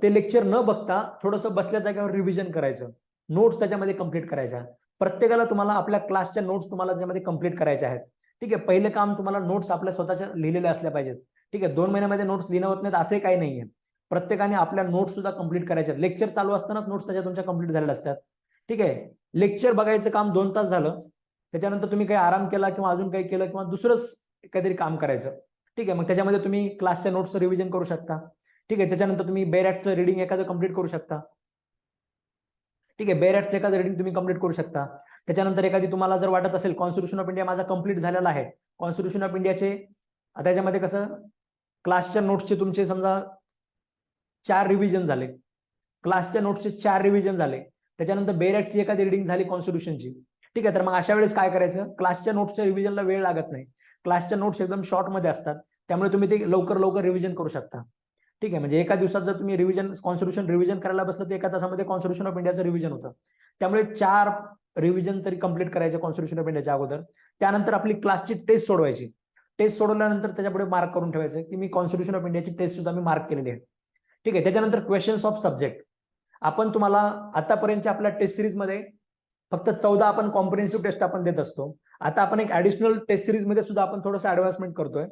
ते लेक्चर न बघता थोडंसं बसल्या जागेवर रिव्हिजन करायचं. नोट्स त्याच्यामध्ये कंप्लीट करायच्या. प्रत्येकाला तुम्हाला आपल्या क्लासच्या नोट्स तुम्हाला त्याच्यामध्ये कंप्लीट करायच्या आहेत. ठीक आहे. पहिले काम तुम्हाला नोट्स आपल्या स्वतःच्या लिहिलेल्या असल्या पाहिजेत. ठीक आहे. 2 महिन्यामध्ये नोट्स लिहिणं होत नाहीत असंही काही नाहीये. प्रत्येकाने आपल्या नोट्स सुद्धा कंप्लीट करायच्या. लेक्चर चालू असतानाच नोट्स त्याच्या तुमच्या कंप्लीट झालेल्या असतात. ठीक आहे. लेक्चर बघायचं काम 2 तास झालं, त्याच्यानंतर तुम्ही काही आराम केला किंवा अजून काही केलं किंवा दुसरंच काहीतरी काम करायचं. ठीक आहे. मग त्याच्यामध्ये तुम्ही क्लासच्या नोट्सचं रिव्हिजन करू शकता. ठीक आहे. त्याच्यानंतर तुम्ही बेरॅटचं रिडिंग एखादं कंप्लीट करू शकता. ठीक आहे. बेरॅटचं एखादं रिडिंग तुम्ही कंप्लीट करू शकता. त्याच्यानंतर एखादी तुम्हाला जर वाटत असेल कॉन्स्टिट्यूशन ऑफ इंडिया माझा कंप्लीट झालेला आहे, कॉन्स्टिट्यूशन ऑफ इंडियाचे त्याच्यामध्ये कसं क्लासच्या नोट्सचे तुमचे समजा 4 रिव्हिजन झाले, क्लासच्या नोट्सचे 4 रिव्हिजन झाले, त्याच्यानंतर बेरॅटची एखादी रिडिंग झाली कॉन्स्टिट्यूशनची. ठीक आहे. तर मग अशा वेळेस काय करायचं, क्लासच्या नोट्सच्या रिव्हिजनला वेळ लागत नाही. क्लासच्या नोट्स एकदम शॉर्ट मध्ये असतात, त्यामुळे तुम्ही ते लवकर लवकर रिव्हिजन करू शकता. ठीक आहे. म्हणजे एका दिवसात जर तुम्ही कॉन्स्टिट्यूशन रिव्हिजन करायला बसलं तर एका तासामध्ये कॉन्स्टिट्यूशन ऑफ इंडियाचं रिव्हिजन होतं. त्यामुळे 4 रिव्हिजन तरी कंप्लीट करायचे कॉन्स्टिट्यूशन ऑफ इंडियाच्या अगोदर. त्यानंतर आपली क्लासची टेस्ट सोडवायची. टेस्ट सोडवल्यानंतर त्याच्यापुढे मार्क करून ठेवायचं, की मी कॉन्स्टिट्यूशन ऑफ इंडियाची टेस्ट सुद्धा मी मार्क केलेली आहे. ठीक आहे. त्याच्यानंतर क्वेश्चन्स ऑफ सब्जेक्ट. आपण तुम्हाला आतापर्यंतच्या आपल्या टेस्ट सिरीजमध्ये फक्त 14 आपण कॉम्प्रिहेन्सिव्ह टेस्ट आपण देत असतो. आता आपण एक ऍडिशनल टेस्ट सिरीजमध्ये सुद्धा आपण थोडंसं ऍडव्हान्समेंट करतोय.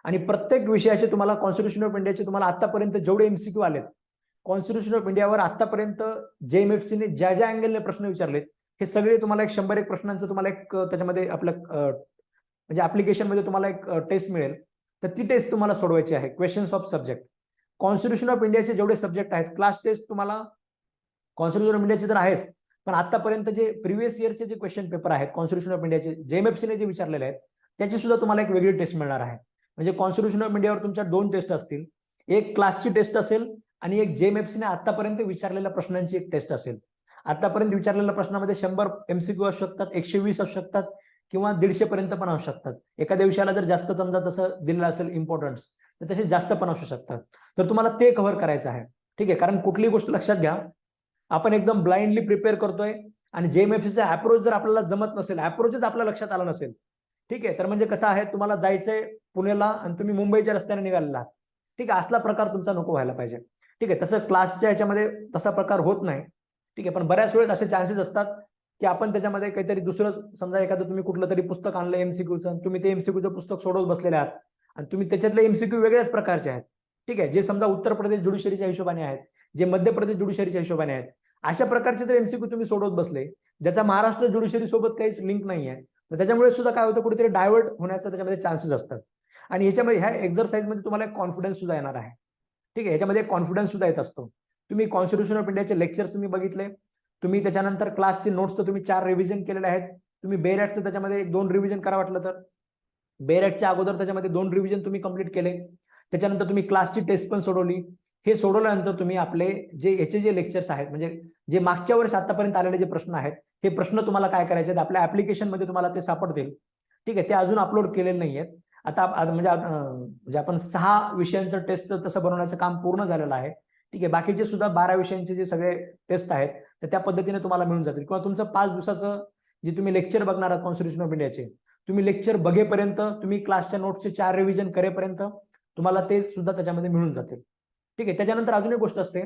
आणि प्रत्येक विषयाचे तुम्हाला कॉन्स्टिट्यूशन ऑफ इंडियाचे तुम्हाला आतापर्यंत जेवढे एमसीक्यू आलेत, कॉन्स्टिट्यूशन ऑफ इंडियावर आतापर्यंत जेएमएफसीने ज्या ज्या अँगलने प्रश्न विचारलेत, हे सगळे तुम्हाला 100 प्रश्नांचं तुम्हाला एक त्याच्यामध्ये आपलं म्हणजे ऍप्लिकेशनमध्ये तुम्हाला एक टेस्ट मिळेल. तर ती टेस्ट तुम्हाला सोडवायची आहे. Questions of subject. Constitution of इंडियाचे जेवढे सब्जेक्ट आहेत, क्लास टेस्ट तुम्हाला कॉन्स्टिट्यूशन ऑफ इंडियाचे तर आहेच, पण आतापर्यंत जे प्रिव्हियस इयरचे जे क्वेश्चन पेपर आहेत कॉन्स्टिट्यूशन ऑफ इंडियाचे, जेएमएफसीने जे विचारलेले आहेत, त्याची सुद्धा तुम्हाला एक वेगळी टेस्ट मिळणार आहे. म्हणजे कॉन्स्टिट्यूशन ऑफ इंडियावर तुमच्या 2 टेस्ट असतील. एक क्लासची टेस्ट असेल आणि एक जेएमएफसीने आतापर्यंत विचारलेल्या प्रश्नांची एक टेस्ट असेल. आतापर्यंत विचारलेल्या प्रश्नामध्ये 100 एमसीक्यू असू शकतात, 120 असू शकतात किंवा 150 पर्यंत पण असू शकतात. एखाद्या विषयाला जर जास्त समजा तसं दिलेलं असेल इम्पॉर्टन्स, तर तसे जास्त पण असू शकतात. तर तुम्हाला ते कव्हर करायचं आहे. ठीक आहे. कारण कुठली गोष्ट लक्षात घ्या, आपण एकदम ब्लाइंडली प्रिपेअर करतोय आणि जेएमएफसीचा अप्रोच जर आपल्याला जमत नसेल, अप्रोचच आपल्या लक्षात आला नसेल, ठीक आहे, तर म्हणजे कसं आहे, तुम्हाला जायचंय पुण्याला आणि तुम्ही मुंबईच्या रस्त्याने निघालेला. ठीक आहे. असला प्रकार तुमचा नको व्हायला पाहिजे. ठीक आहे. तसं क्लासच्या याच्यामध्ये तसा प्रकार होत नाही. ठीक आहे. पण बऱ्याच वेळेस असे चान्सेस असतात की आपण त्याच्यामध्ये काहीतरी दुसरं, समजा एखादं तुम्ही कुठलं तरी पुस्तक आणलं एमसीक्यूचं, तुम्ही ते एमसीक्यूचं पुस्तक सोडवत बसलेले आहात आणि तुम्ही त्याच्यातले एमसीक्यू वेगळ्याच प्रकारचे आहेत. ठीक आहे. जे समजा उत्तर प्रदेश ज्युडिशरीच्या हिशोबाने आहेत, जे मध्य प्रदेश ज्युडिशरीच्या हिशोबाने आहेत, अशा प्रकारचे जर एमसीक्यू तुम्ही सोडवत बसले, ज्याचा महाराष्ट्र ज्युडिशरी सोबत काहीच लिंक नाही आहे, तर त्याच्यामुळे सुद्धा काय होतं, कुठेतरी डायव्हर्ट होण्याचा त्याच्यामध्ये चान्सेस असतात. आणि याच्यामध्ये ह्या एक्झरसाइजमध्ये तुम्हाला एक कॉन्फिडन्स सुद्धा येणार आहे. ठीक आहे. याच्यामध्ये कॉन्फिडन्स सुद्धा येत असतो. तुम्ही कॉन्स्टिट्यूशन ऑफ इंडियाचे लेक्चर्स तुम्ही बघितले, तुम्ही त्याच्यानंतर क्लासचे नोट्स तर तुम्ही 4 रिव्हिजन केलेले आहेत. तुम्ही बेरॅटचं त्याच्यामध्ये 1-2 रिव्हिजन करा वाटलं तर. बेरॅटच्या अगोदर त्याच्यामध्ये 2 रिव्हिजन तुम्ही कंप्लीट केले. त्याच्यानंतर तुम्ही क्लासची टेस्ट पण सोडवली. हे सोडवल्यानंतर तुम्ही आपले याचे जे लेक्चर्स आहेत, म्हणजे जे मागच्या वर्ष आतापर्यंत आलेले जे प्रश्न आहेत, हे प्रश्न तुम्हाला काय करायचे, आपल्या ऍप्लिकेशनमध्ये तुम्हाला ते सापडतील. ठीक आहे, ते अजून अपलोड केलेले नाही आहेत. आता म्हणजे आपण 6 विषयांचं टेस्टचं तसं बनवण्याचं काम पूर्ण झालेलं आहे. ठीक आहे, बाकीचे सुद्धा 12 विषयांचे जे सगळे टेस्ट आहेत तर त्या पद्धतीने तुम्हाला मिळून जातील. किंवा तुमचं 5 दिवसाचं जे तुम्ही लेक्चर बघणार आहात कॉन्स्टिट्यूशन ऑफ इंडियाचे, तुम्ही लेक्चर बघेपर्यंत, तुम्ही क्लासच्या नोट्सचे 4 रिव्हिजन करेपर्यंत तुम्हाला ते सुद्धा त्याच्यामध्ये मिळून जातील. ठीक आहे, त्याच्यानंतर अजून एक गोष्ट असते.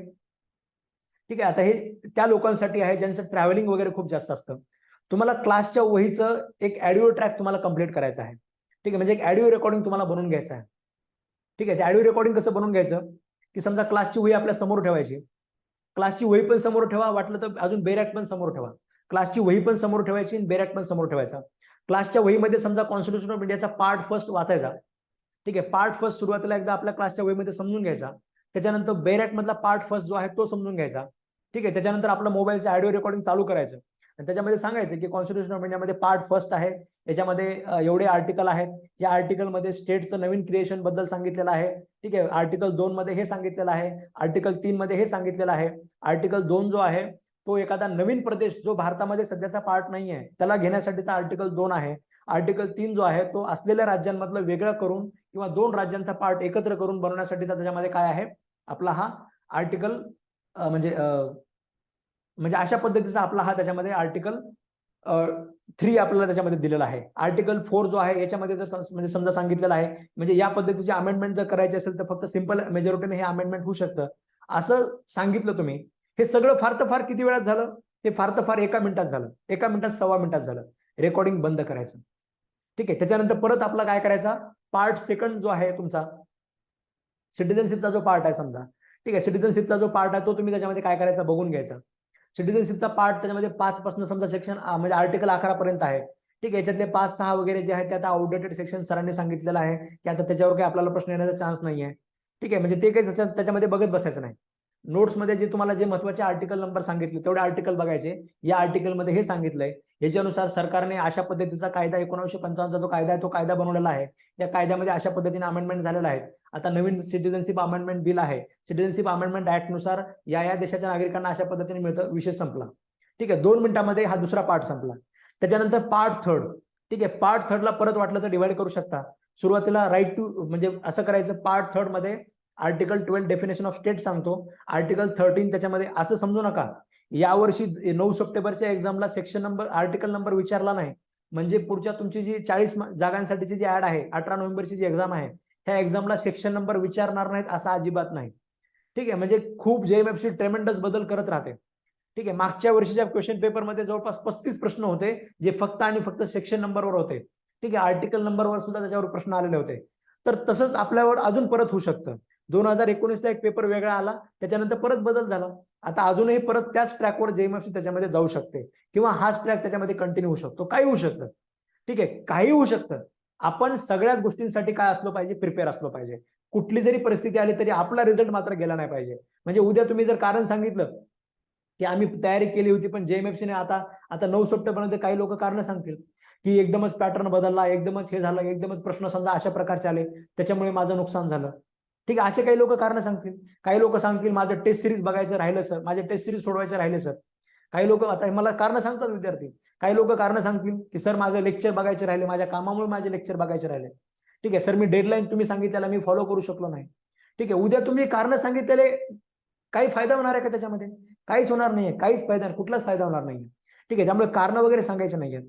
ठीक आहे, आता हे त्या लोकांसाठी आहे ज्यांचं ट्रॅव्हलिंग वगैरे खूप जास्त असतं. तुम्हाला क्लासच्या वहीचं एक ऑडिओ ट्रॅक तुम्हाला कंप्लीट करायचं आहे. ठीक आहे, म्हणजे एक ऑडिओ रेकॉर्डिंग तुम्हाला बनवून घ्यायचं आहे. ठीक आहे, ते ऑडिओ रेकॉर्डिंग कसं बनवून घ्यायचं, की समजा क्लासची वही आपल्या समोर ठेवायची, क्लासची वही पण समोर ठेवा, वाटलं तर अजून बेरॅक पण समोर ठेवा. क्लासची वही पण समोर ठेवायची आणि बेरॅक पण समोर ठेवायचा. क्लासच्या वहीमध्ये समजा कॉन्स्टिट्यूशन ऑफ इंडियाचा पार्ट फर्स्ट वाचायचा. ठीक आहे, पार्ट फर्स्ट सुरुवातीला एकदा आपल्या क्लासच्या वहीमध्ये समजून घ्यायचा. त्याच्यानंतर बेरॅक मधला पार्ट फर्स्ट जो आहे तो समजून घ्यायचा. ठीक आहे, त्याच्यानंतर आपलं मोबाईलचं ऑडिओ रेकॉर्डिंग चालू करायचं आणि त्याच्यामध्ये सांगायचं की कॉन्स्टिट्यूशन ऑफ इंडियामध्ये पार्ट फर्स्ट आहे, याच्यामध्ये एवढे आर्टिकल आहेत, या आर्टिकलमध्ये स्टेटचं नवीन क्रिएशन बद्दल सांगितलेलं आहे. ठीक आहे, आर्टिकल 2 मध्ये हे सांगितलेलं आहे, आर्टिकल 3 मध्ये हे सांगितलेलं आहे. आर्टिकल 2 जो आहे तो एखादा नवीन प्रदेश जो भारतामध्ये सध्याचा पार्ट नाही आहे त्याला घेण्यासाठीचा आर्टिकल 2 आहे. आर्टिकल 3 जो आहे तो असलेल्या राज्यांमधलं वेगळं करून किंवा 2 राज्यांचा पार्ट एकत्र करून बनवण्यासाठीचा त्याच्यामध्ये काय आहे आपला हा आर्टिकल, म्हणजे अशा पद्धतीचा आपला हा त्याच्यामध्ये आर्टिकल 3 आपल्याला त्याच्यामध्ये दिलेला आहे. आर्टिकल 4 जो आहे याच्यामध्ये जर म्हणजे समजा सांगितलेलं आहे, म्हणजे या पद्धतीचे अमेंडमेंट जर करायचे असेल तर फक्त सिंपल मेजॉरिटीने हे अमेंडमेंट होऊ शकतं असं सांगितलं तुम्ही. हे सगळं फार तर फार किती वेळात झालं, हे फार तर फार 1 मिनिटात झालं, 1 मिनिटात 1.25 मिनिटात झालं. रेकॉर्डिंग बंद करायचं. ठीक आहे, त्याच्यानंतर परत आपला काय करायचा, पार्ट सेकंड जो आहे तुमचा सिटिझनशिपचा जो पार्ट आहे समजा, ठीक आहे, सिटिझनशिपचा जो पार्ट आहे तो तुम्ही त्याच्यामध्ये काय करायचा बघून घ्यायचा. सिटिझनशिपचा पार्ट त्याच्यामध्ये 5 पासून समजा सेक्शन म्हणजे आर्टिकल 11 पर्यंत आहे. ठीक आहे, याच्यातले 5-6 वगैरे जे आहेत ते आता आउटडेटेड सेक्शन सरांनी सांगितलेलं आहे की आता त्याच्यावर काही आपल्याला प्रश्न येण्याचा चान्स नाही आहे. ठीक आहे, म्हणजे ते काही त्याच्यामध्ये बघत बसायचं नाही. नोट्समध्ये जे तुम्हाला जे महत्वाचे आर्टिकल नंबर सांगितले तेवढे आर्टिकल बघायचे. या आर्टिकलमध्ये हे सांगितलंय, याच्यानुसार सरकारने अशा पद्धतीचा कायदा 1955चा जो कायदा आहे तो कायदा बनवलेला आहे. या कायद्यामध्ये अशा पद्धतीने अमेंडमेंट झालेला आहे. आता नवीन सिटिझनशिप अमेंडमेंट बिल आहे, सिटिझनशिप अमेंडमेंट ऍक्ट नुसार या देशाच्या नागरिकांना अशा पद्धतीने मिळतं. विषय संपला. ठीक आहे, 2 मिनिटांमध्ये हा दुसरा पार्ट संपला. त्याच्यानंतर पार्ट थर्ड. ठीक आहे, पार्ट थर्डला परत वाटलं तर डिवाइड करू शकता. सुरुवातीला राईट टू म्हणजे असं करायचं, पार्ट थर्ड मध्ये आर्टिकल 12 डेफिनेशन ऑफ स्टेट सांगतो, आर्टिकल 13 त्याच्यामध्ये असं समजू नका यावर्षी 9 सप्टेंबरच्या एक्झामला सेक्शन नंबर आर्टिकल नंबर विचारला नाही म्हणजे पुढच्या तुमची जी 40 जागांसाठीची जी ऍड आहे 18 नोव्हेंबरची जी एक्झाम आहे त्या एक्झामला सेक्शन नंबर विचारणार नाहीत असं अजिबात नाही. ठीक आहे, म्हणजे खूप जेएमएफसी ट्रेमेंडस बदल करत राहते. ठीक आहे, मागच्या वर्षीच्या क्वेश्चन पेपरमध्ये जवळपास 35 प्रश्न होते जे फक्त आणि फक्त सेक्शन नंबरवर होते. ठीक आहे, आर्टिकल नंबरवर सुद्धा त्याच्यावर प्रश्न आलेले होते. तर तसंच आपल्यावर अजून परत होऊ शकतं. 2019चा एक पेपर वेगळा आला, त्याच्यानंतर परत बदल झाला. आता अजूनही परत त्याच ट्रॅकवर जेएमएफसी त्याच्यामध्ये जाऊ शकते किंवा हाच ट्रॅक त्याच्यामध्ये कंटिन्यू होऊ शकतो. काही होऊ शकतं. ठीक आहे, काही होऊ शकतं. आपण सगळ्याच गोष्टींसाठी काय असलो पाहिजे, प्रिपेअर असलो पाहिजे. कुठली जरी परिस्थिती आली तरी आपला रिझल्ट मात्र गेला नाही पाहिजे. म्हणजे उद्या तुम्ही जर कारण सांगितलं की आम्ही तयारी केली होती पण जेएमएफसीने आता 9 सप्टेंबरमध्ये काही लोक कारण सांगतील की एकदमच पॅटर्न बदलला, एकदमच हे झालं, एकदमच प्रश्न समजा अशा प्रकारचे आले त्याच्यामुळे माझं नुकसान झालं. ठीक आहे, असे काही लोक कारण सांगतील. काही लोक सांगतील माझं टेस्ट सिरीज बघायचं राहिलं सर, माझे टेस्ट सिरीज सोडवायचे राहिले सर. काही लोक आता मला कारण सांगतात विद्यार्थी, काही लोक कारण सांगतील की सर माझं लेक्चर बघायचे राहिले, माझ्या कामामुळे माझे लेक्चर बघायचे राहिले. ठीक आहे सर, मी डेडलाईन तुम्ही सांगितलेला मी फॉलो करू शकलो नाही. ठीक आहे, उद्या तुम्ही कारण सांगितलेले काही फायदा होणार आहे का त्याच्यामध्ये? काहीच होणार नाहीये, काहीच फायदा, कुठलाच फायदा होणार नाहीये. ठीक आहे, त्यामुळे कारण वगैरे सांगायचे नाहीये.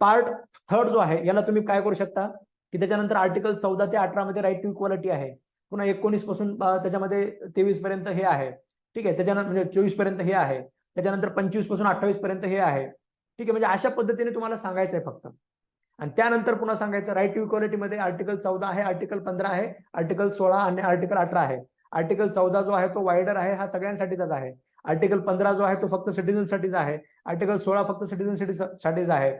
पार्ट थर्ड जो आहे याला तुम्ही काय करू शकता की त्याच्यानंतर आर्टिकल 14 ते 18 मध्ये राईट टू इक्वालिटी आहे. पुन्हा 19 पासून त्याच्यामध्ये 23 पर्यंत हे आहे. ठीक आहे, त्याच्यानंतर म्हणजे 24 पर्यंत हे आहे, त्याच्यानंतर 25 पासून 28 पर्यंत हे आहे. ठीक आहे, म्हणजे अशा पद्धतीने तुम्हाला सांगायचं आहे फक्त. आणि त्यानंतर पुन्हा सांगायचं राईट टू इक्वालिटी मध्ये आर्टिकल 14 आहे, आर्टिकल 15 आहे, आर्टिकल 16 आणि आर्टिकल 18 आहे. आर्टिकल 14 जो आहे तो वायडर आहे, हा सगळ्यांसाठीचाच आहे. आर्टिकल 15 जो आहे तो फक्त सिटीजनसाठीच आहे. आर्टिकल 16 फक्त सिटीजनसाठीच आहे.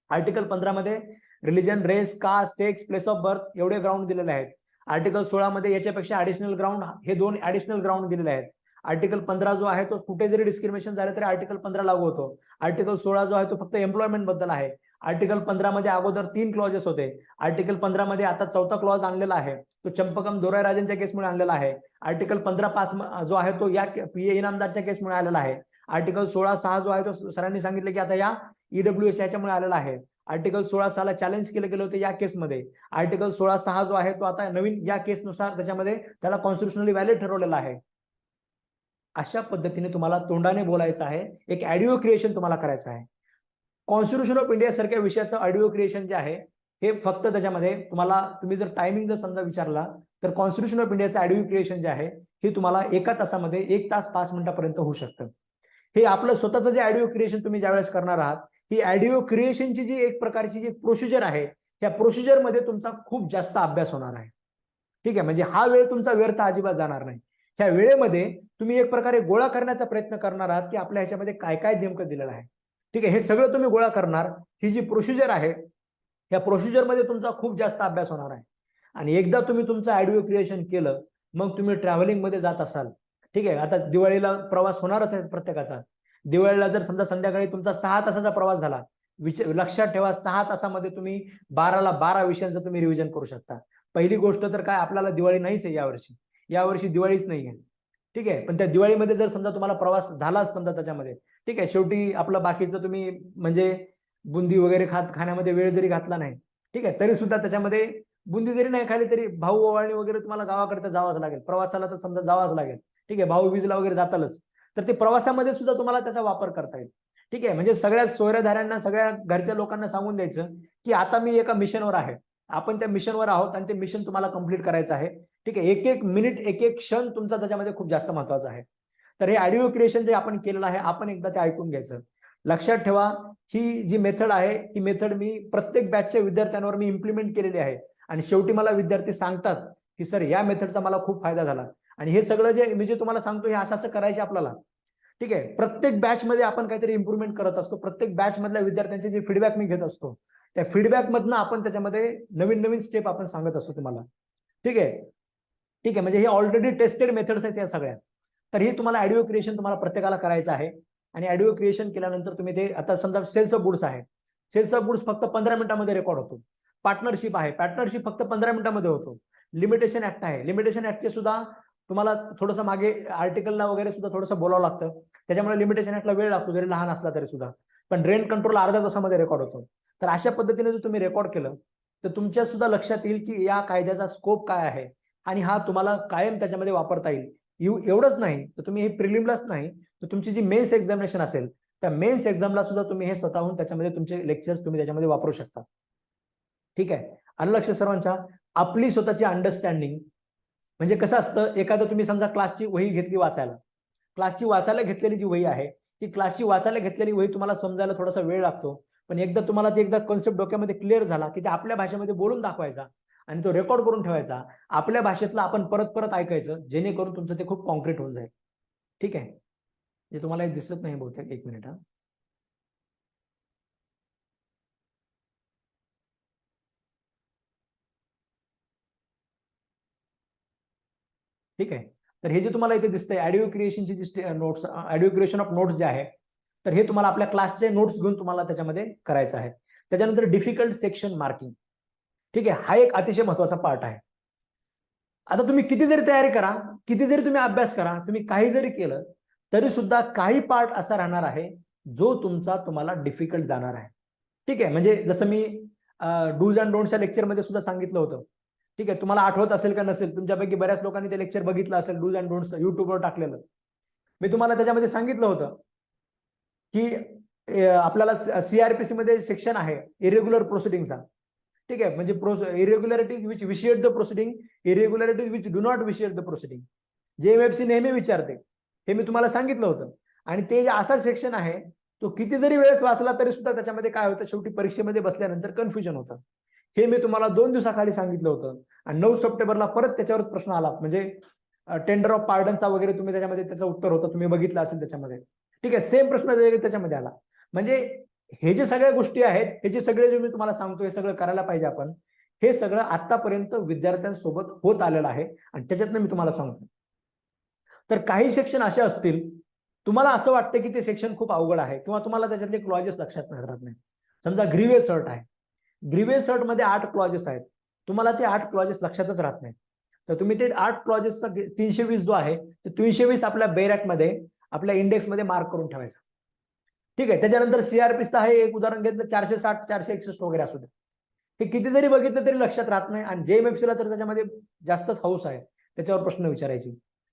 आर्टिकल 15 मध्ये religion, race, caste, sex, place of birth एवढे ग्राउंड दिलेले आहेत. आर्टिकल 16 मध्ये याच्यापेक्षा ऍडिशनल ग्राउंड हे 2 ऍडिशनल ग्राउंड दिलेले आहेत. आर्टिकल 15 जो आहे तो कुठे जरी डिस्क्रिमिनेशन झालं तरी आर्टिकल 15 लागू होतो. आर्टिकल 16 जो आहे तो फक्त एम्प्लॉयमेंट बद्दल आहे. आर्टिकल 15 मध्ये अगोदर 3 क्लॉजेस होते. आर्टिकल 15 मध्ये आता 4था क्लॉज आणलेला आहे, तो चंपकम दोरायराजनच्या केसमुळे आणलेला आहे. आर्टिकल 15(5) जो आहे तो या पीए इनामदारच्या केसमुळे आलेला आहे. आर्टिकल 16(6) जो आहे तो सरांनी सांगितलं की आता या ईडब्ल्यूएस याच्यामुळे आलेला आहे. आर्टिकल 16.6 ला चॅलेंज केलं गेलं होतं या केसमध्ये. आर्टिकल 16.6 जो आहे तो आता नवीन या केसनुसार त्याच्यामध्ये त्याला कॉन्स्टिट्युशनली व्हॅलिड ठरवलेला आहे. अशा पद्धतीने तुम्हाला तोंडाने बोलायचं आहे, एक ऑडिओ क्रिएशन तुम्हाला करायचं आहे. कॉन्स्टिट्यूशन ऑफ इंडिया सारख्या विषयाचं ऑडिओ क्रिएशन जे आहे हे फक्त त्याच्यामध्ये तुम्हाला, तुम्ही जर टायमिंग जर समजा विचारला तर कॉन्स्टिट्यूशन ऑफ इंडियाचं ऑडिओ क्रिएशन जे आहे हे तुम्हाला 1 तासामध्ये 1 तास 5 मिनिटापर्यंत होऊ शकतं. हे आपलं स्वतःचं जे ऑडिओ क्रिएशन तुम्ही ज्यावेळेस करणार आहात, ही ऑडिओ क्रिएशनची जी एक प्रकारची जी प्रोसिजर आहे, त्या प्रोसिजरमध्ये तुमचा खूप जास्त अभ्यास होणार आहे. ठीक आहे, म्हणजे हा वेळ तुमचा व्यर्थ अजिबात जाणार नाही. ह्या वेळेमध्ये तुम्ही एक प्रकारे गोळा करण्याचा प्रयत्न करणार आहात की आपल्या ह्याच्यामध्ये काय काय नेमकं दिलेलं आहे. ठीक आहे, हे सगळं तुम्ही गोळा करणार. ही जी प्रोसिजर आहे या प्रोसिजरमध्ये तुमचा खूप जास्त अभ्यास होणार आहे. आणि एकदा तुम्ही तुमचं ऑडिओ क्रिएशन केलं, मग तुम्ही ट्रॅव्हलिंगमध्ये जात असाल. ठीक आहे, आता दिवाळीला प्रवास होणारच आहे प्रत्येकाचा. दिवाळीला जर समजा संध्याकाळी तुमचा 6 तासाचा प्रवास झाला, लक्षात ठेवा 6 तासामध्ये तुम्ही 12ला 12 विषयांचं तुम्ही रिव्हिजन करू शकता. पहिली गोष्ट तर काय, आपल्याला दिवाळी नाहीच आहे यावर्षी दिवाळीच नाही आहे. ठीक आहे, पण त्या दिवाळीमध्ये जर समजा तुम्हाला प्रवास झालाच समजा त्याच्यामध्ये, ठीक आहे, शेवटी आपलं बाकीचं तुम्ही म्हणजे बुंदी वगैरे खाण्यामध्ये वेळ जरी घातला नाही, ठीक आहे, तरी सुद्धा त्याच्यामध्ये बुंदी जरी नाही खाली तरी भाऊ ओवाळणी वगैरे तुम्हाला गावाकडे जावंच लागेल. प्रवासाला तर समजा जावंच लागेल. ठीक आहे, भाऊ बीजला वगैरे जातालच, तर ते प्रवासामध्ये सुद्धा तुम्हाला त्याचा वापर करता येईल. ठीक आहे, म्हणजे सगळ्या सोयरेधाऱ्यांना, सगळ्या घरच्या लोकांना सांगून द्यायचं की आता मी एका मिशनवर आहे, आपण त्या मिशनवर आहोत आणि ते मिशन तुम्हाला कंप्लीट करायचं आहे. ठीक आहे, एक एक मिनिट, एक एक क्षण तुमचा त्याच्यामध्ये खूप जास्त महत्वाचा आहे. तर हे ऑडिओ क्रिएशन जे आपण केलेलं आहे, आपण एकदा ते ऐकून घ्यायचं. लक्षात ठेवा, ही जी मेथड आहे ही मेथड मी प्रत्येक बॅचच्या विद्यार्थ्यांवर मी इम्प्लिमेंट केलेली आहे. आणि शेवटी मला विद्यार्थी सांगतात की सर या मेथडचा मला खूप फायदा झाला. आणि हे सगळं जे मी जे तुम्हाला सांगतो हे असं असं करायचे आपल्याला. ठीक आहे, प्रत्येक बॅचमध्ये आपण काहीतरी इम्प्रूव्हमेंट करत असतो. प्रत्येक बॅच मधल्या विद्यार्थ्यांचे जे फीडबॅक मी घेत असतो, त्या फीडबॅक मधनं आपण त्याच्यामध्ये नवीन नवीन स्टेप आपण सांगत असतो तुम्हाला. ठीक आहे, ठीक आहे, म्हणजे हे ऑलरेडी टेस्टेड मेथड्स आहेत या सगळ्या. तर हे तुम्हाला ऑडिओ क्रिएशन तुम्हाला प्रत्येकाला करायचं आहे. आणि ऑडिओ क्रिएशन केल्यानंतर तुम्ही ते, आता समजा सेल्स ऑफ गुड्स आहे, सेल्स ऑफ गुड्स फक्त 15 मिनिटांमध्ये रेकॉर्ड होतो. पार्टनरशिप आहे, पार्टनरशिप फक्त 15 मिनिटांमध्ये होतो. लिमिटेशन ऍक्ट आहे, लिमिटेशन ऍक्टचे सुद्धा तुम्हाला थोडंसं मागे आर्टिकलला वगैरे सुद्धा थोडंसं बोलावं लागतं, त्याच्यामुळे लिमिटेशन ऍक्टला वेळ लागतो जरी लहान असला तरी सुद्धा. पण रेंट कंट्रोल अर्ध्या तासामध्ये रेकॉर्ड होतो. तर अशा पद्धतीने जर तुम्ही रेकॉर्ड केलं तर तुमच्या सुद्धा लक्षात येईल की या कायद्याचा स्कोप काय आहे आणि हा तुम्हाला कायम त्याच्यामध्ये वापरता येईल. एवढंच नाही तर तुम्ही हे प्रिलिमलाच नाही तर तुमची जी मेन्स एक्झामिनेशन असेल त्या मेन्स एक्झामला सुद्धा तुम्ही हे स्वतःहून त्याच्यामध्ये तुमचे लेक्चर्स तुम्ही त्याच्यामध्ये वापरू शकता. ठीक आहे, आणि लक्ष सर्वांच्या, आपली स्वतःची अंडरस्टँडिंग म्हणजे कसं असतं, एखादं तुम्ही समजा क्लासची वही घेतली वाचायला, क्लासची वाचायला घेतलेली जी वही आहे ती क्लासची वाचायला घेतलेली वही तुम्हाला समजायला थोडासा वेळ लागतो. पण एकदा तुम्हाला ते एकदा कॉन्सेप्ट डोक्यामध्ये क्लिअर झाला की ते आपल्या भाषेमध्ये बोलून दाखवायचा आणि तो रेकॉर्ड करून ठेवायचा. आपल्या भाषेतला आपण परत परत ऐकायचं, जेणेकरून तुमचं ते खूप कॉन्क्रीट होऊन जाईल. ठीक आहे, जे तुम्हाला हे दिसत नाही बहुतेक, 1 मिनिट. ठीक आहे, तर हे जे तुम्हाला इथे दिसतंय ऑडिओ क्रिएशनची जी notes, audio creation of notes जे आहे, तर हे तुम्हाला आपल्या क्लासचे नोट्स घेऊन तुम्हाला त्याच्यामध्ये करायचं आहे. त्याच्यानंतर डिफिकल्ट सेक्शन मार्किंग. ठीक आहे, हा एक अतिशय महत्वाचा पार्ट आहे. आता तुम्ही किती जरी तयारी करा, किती जरी तुम्ही अभ्यास करा, तुम्ही काही जरी केलं तरी सुद्धा काही पार्ट असा राहणार आहे जो तुम्हाला डिफिकल्ट जाणार आहे. ठीक आहे, म्हणजे जसं मी डूज अँड डोंट्सच्या लेक्चरमध्ये सुद्धा सांगितलं होतं. ठीक आहे, तुम्हाला आठवत असेल का नसेल, तुमच्यापैकी बऱ्याच लोकांनी ते लेक्चर बघितलं असेल, डूज अँड डोंट्स युट्यूबवर टाकलेलं. मी तुम्हाला त्याच्यामध्ये सांगितलं होतं की आपल्याला सीआरपीसी मध्ये सेक्शन आहे इरेग्युलर प्रोसिडिंगचा. ठीक आहे, म्हणजे irregularities which vitiate the proceeding, irregularities which do not vitiate the proceeding, JMFC नेहमी विचारते. हे मी तुम्हाला सांगितलं होतं. आणि ते जे असा सेक्शन आहे तो किती जरी वेळेस वाचला तरी सुद्धा त्याच्यामध्ये काय होतं, शेवटी परीक्षेमध्ये बसल्यानंतर कन्फ्युजन होतं. हे मी तुम्हाला 2 दिवसाखाली सांगितलं होतं. आणि 9 सप्टेंबरला परत त्याच्यावरच प्रश्न आला, म्हणजे टेंडर ऑफ पार्डनचा वगैरे तुम्ही त्याच्यामध्ये त्याचं उत्तर होतं, तुम्ही बघितलं असेल त्याच्यामध्ये. ठीक आहे, सेम प्रश्न त्याच्यामध्ये आला. म्हणजे हे जे सगळ्या गोष्टी आहेत, हे जे सगळे जे मी तुम्हाला सांगतो हे सगळं करायला पाहिजे आपण, हे सगळं आतापर्यंत विद्यार्थ्यांसोबत होत आलेलं आहे आणि त्याच्यातनं मी तुम्हाला सांगतो. तर काही सेक्शन असे असतील तुम्हाला असं वाटतं की ते सेक्शन खूप अवघड आहे किंवा तुम्हाला त्याच्यातले क्लॉजेस लक्षात राहत नाही. समजा ग्रीवियस हर्ट आहे, ग्रीवियस हर्ट मध्ये 8 क्लॉजेस आहेत, तुम्हाला ते 8 क्लॉजेस लक्षातच राहत नाही. तर तुम्ही ते 8 क्लॉजेसचा 320 जो आहे ते 320 आपल्या बेरॅक मध्ये, आपल्या इंडेक्स मध्ये मार्क करून ठेवायचा. ठीक आहे. त्याच्यानंतर CRP आहे एक उदाहरण घेतलं, 460 461 वगैरे असू दे, हे किती जरी बघितलं तरी लक्षात राहत नाही. आणि JMFC ला तर त्याच्यामध्ये जास्तच हाऊस आहे, त्याच्यावर प्रश्न विचारायची.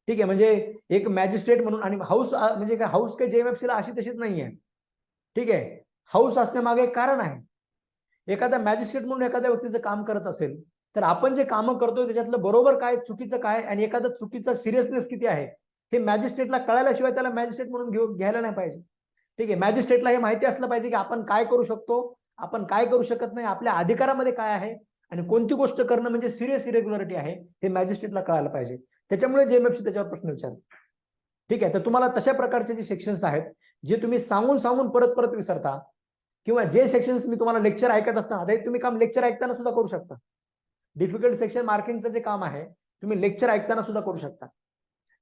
ठीक आहे. म्हणजे एक मॅजिस्ट्रेट म्हणून, आणि हाऊस म्हणजे काय, हाऊस काही JMFC ला अशी तशीच नाही आहे. ठीक आहे. हाऊस असण्यामागे एक कारण आहे. एखादा मॅजिस्ट्रेट म्हणून एखाद्या व्यक्तीचं काम करत असेल तर आपण जे कामं करतोय त्याच्यातलं बरोबर काय, चुकीचं काय, आणि एखादा चुकीचा सिरियसनेस किती आहे हे मॅजिस्ट्रेटला कळाल्याशिवाय त्याला मॅजिस्ट्रेट म्हणून घ्यायला नाही पाहिजे. ठीक आहे. मॅजिस्ट्रेटला हे माहिती असलं पाहिजे की आपण काय करू शकतो, आपण काय करू शकत नाही, आपल्या अधिकारामध्ये काय आहे, आणि कोणती गोष्ट करणं म्हणजे सिरियस इरेग्युलरिटी आहे हे मॅजिस्ट्रेटला कळायला पाहिजे. त्याच्यामुळे JMFC त्याच्यावर प्रश्न विचारतो. ठीक आहे. तर तुम्हाला तशा प्रकारचे जे सेक्शन्स आहेत जे तुम्ही सांगून सांगून परत परत विसरता, किंवा जे सेक्शन्स मी तुम्हाला लेक्चर ऐकत असताना, ते तुम्ही काम लेक्चर ऐकताना सुद्धा करू शकता. डिफिकल्ट सेक्शन मार्किंगचं जे काम आहे तुम्ही लेक्चर ऐकताना सुद्धा करू शकता.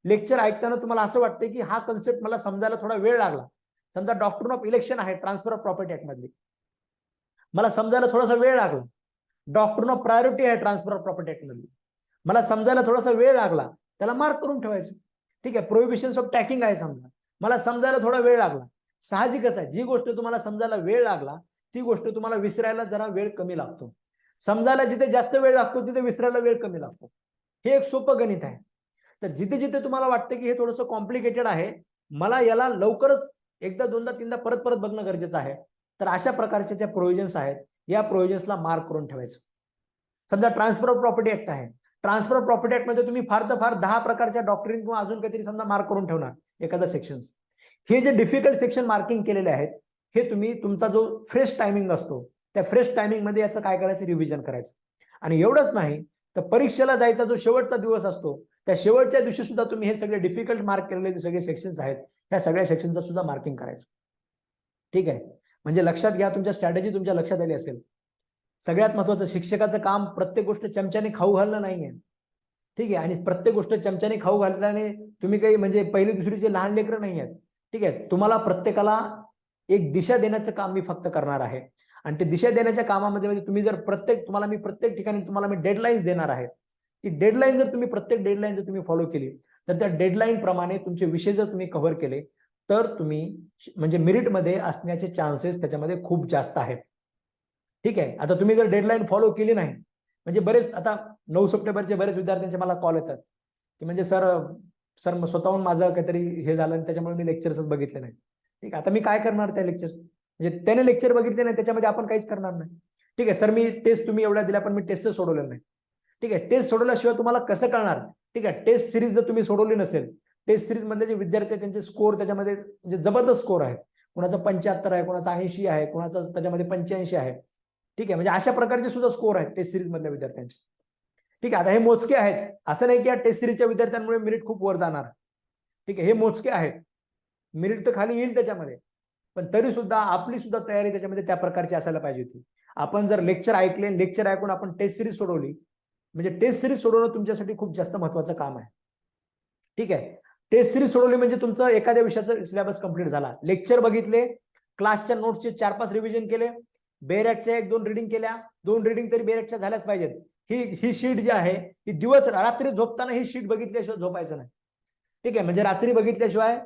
लेक्चर ऐकताना तुम्हाला असं वाटतं की हा कन्सेप्ट मला समजायला थोडा वेळ लागला. समजा डॉक्ट्रिन ऑफ इलेक्शन आहे ट्रान्सफर ऑफ प्रॉपर्टी ऍक्ट मधली, मला समजायला थोडासा वेळ लागला. डॉक्ट्रिन ऑफ प्रायोरिटी आहे ट्रान्सफर ऑफ प्रॉपर्टी ऍक्ट मधली, मला समजायला थोडासा वेळ लागला, त्याला मार्क करून ठेवायचं. ठीक आहे. प्रोहिबिशन्स ऑफ टॅकिंग आहे समजा, मला समजायला थोडा वेळ लागला. साहजिकच आहे, जी गोष्ट तुम्हाला समजायला वेळ लागला ती गोष्ट तुम्हाला विसरायला जरा वेळ कमी लागतो. समजायला जिथे जास्त वेळ लागतो तिथे विसरायला वेळ कमी लागतो. हे एक सोपं गणित आहे. तर जिथे जिथे तुम्हाला वाटतं की हे थोडंसं कॉम्प्लिकेटेड आहे, मला याला लवकरच एकदा दोनदा तीनदा परत परत बघणं गरजेचं आहे, तर अशा प्रकारच्या ज्या प्रोव्हिजन्स आहेत या प्रोव्हिजन्सला मार्क करून ठेवायचं. समजा ट्रान्सफर ऑफ प्रॉपर्टी ऍक्ट आहे, ट्रान्सफर ऑफ प्रॉपर्टी ऍक्ट मध्ये तुम्ही फार तर फार 10 प्रकारच्या डॉक्ट्रिन किंवा अजून काहीतरी समजा मार्क करून ठेवणार एखादा सेक्शन्स. हे जे डिफिकल्ट सेक्शन मार्किंग केलेले आहेत हे तुम्ही तुमचा जो फ्रेश टायमिंग असतो त्या फ्रेश टायमिंग मध्ये याचं काय करायचं, रिव्हिजन करायचं. आणि एवढंच नाही तर परीक्षेला जायचा जो शेवटचा दिवस असतो त्या शेवटच्या दिवशी सुद्धा तुम्ही हे सगळे डिफिकल्ट मार्क केलेले जे सगळे सेक्शन्स आहेत त्या सगळ्या सेक्शनचा सुद्धा मार्किंग करायचं. ठीक आहे. म्हणजे लक्षात घ्या, तुमच्या स्ट्रॅटेजी तुमच्या लक्षात आली असेल. सगळ्यात महत्वाचं, शिक्षकाचं काम प्रत्येक गोष्ट चमच्याने खाऊ घालणं नाहीये. ठीक आहे. आणि प्रत्येक गोष्ट चमच्याने खाऊ घालल्याने तुम्ही काही म्हणजे पहिली दुसरीचे लहान लेकरं नाही आहेत. ठीक आहे. तुम्हाला प्रत्येकाला एक दिशा देण्याचं काम मी फक्त करणार आहे. आणि ते दिशा देण्याच्या कामामध्ये म्हणजे तुम्ही जर तुम्हाला मी प्रत्येक ठिकाणी तुम्हाला मी डेडलाईन्स देणार आहे. ती डेडलाईन जर तुम्ही प्रत्येक डेडलाईन जर तुम्ही फॉलो केली तर त्या डेडलाईन प्रमाणे तुमचे विषय जर तुम्ही कव्हर केले तर तुम्ही म्हणजे मेरिटमध्ये असण्याचे चान्सेस त्याच्यामध्ये खूप जास्त आहेत. ठीक आहे. आता तुम्ही जर डेडलाईन फॉलो केली नाही, म्हणजे बरेच आता 9 सप्टेंबरचे बरेच विद्यार्थ्यांचे मला कॉल येतात की म्हणजे सर स्वतःहून माझं काहीतरी हे झालं आणि त्याच्यामुळे मी लेक्चर्सच बघितले नाही. ठीक आहे. आता मी काय करणार त्या लेक्चर्स, म्हणजे त्याने लेक्चर बघितले नाही त्याच्यामध्ये आपण काहीच करणार नाही. ठीक आहे. सर मी टेस्ट तुम्ही एवढ्या दिल्या पण मी टेस्टच सोडवलं नाही. ठीक आहे. टेस्ट सोडवल्याशिवाय तुम्हाला कसं कळणार. ठीक आहे. टेस्ट सिरीज जर तुम्ही सोडवली नसेल, टेस्ट सिरीज मधले जे विद्यार्थी आहेत त्यांचे स्कोर त्याच्यामध्ये म्हणजे जबरदस्त स्कोर आहे. कुणाचा 75 आहे, कुणाचा 80 आहे, कुणाचा त्याच्यामध्ये 85 आहे. ठीक आहे. म्हणजे अशा प्रकारचे सुद्धा स्कोर आहेत टेस्ट सिरीज मधल्या विद्यार्थ्यांचे. ठीक आहे. आता हे मोजके आहेत, असं नाही की या टेस्ट सिरीजच्या विद्यार्थ्यांमुळे मेरिट खूप वर जाणार. ठीक आहे. हे मोजके आहेत, मेरिट तर खाली येईल त्याच्यामध्ये, पण तरी सुद्धा आपली सुद्धा तयारी त्याच्यामध्ये त्या प्रकारची असायला पाहिजे होती. आपण जर लेक्चर ऐकले, लेक्चर ऐकून आपण टेस्ट सिरीज सोडवली, म्हणजे टेस्ट सिरीज सोडवणं तुमच्यासाठी खूप जास्त महत्वाचं काम आहे. ठीक आहे. टेस्ट सिरीज सोडवली म्हणजे तुमचं एखाद्या विषयाचा सिलेबस कंप्लीट झाला. लेक्चर बघितले, क्लासच्या नोट्सचे 4-5 रिव्हिजन केले, बेरॅकच्या 1-2 रिडिंग केल्या, 2 रिडिंग तरी बेरॅकच्या झाल्याच पाहिजेत. ही शीट जी आहे ही दिवस रात्री झोपताना ही शीट बघितल्याशिवाय झोपायचं नाही. ठीक आहे. म्हणजे रात्री बघितल्याशिवाय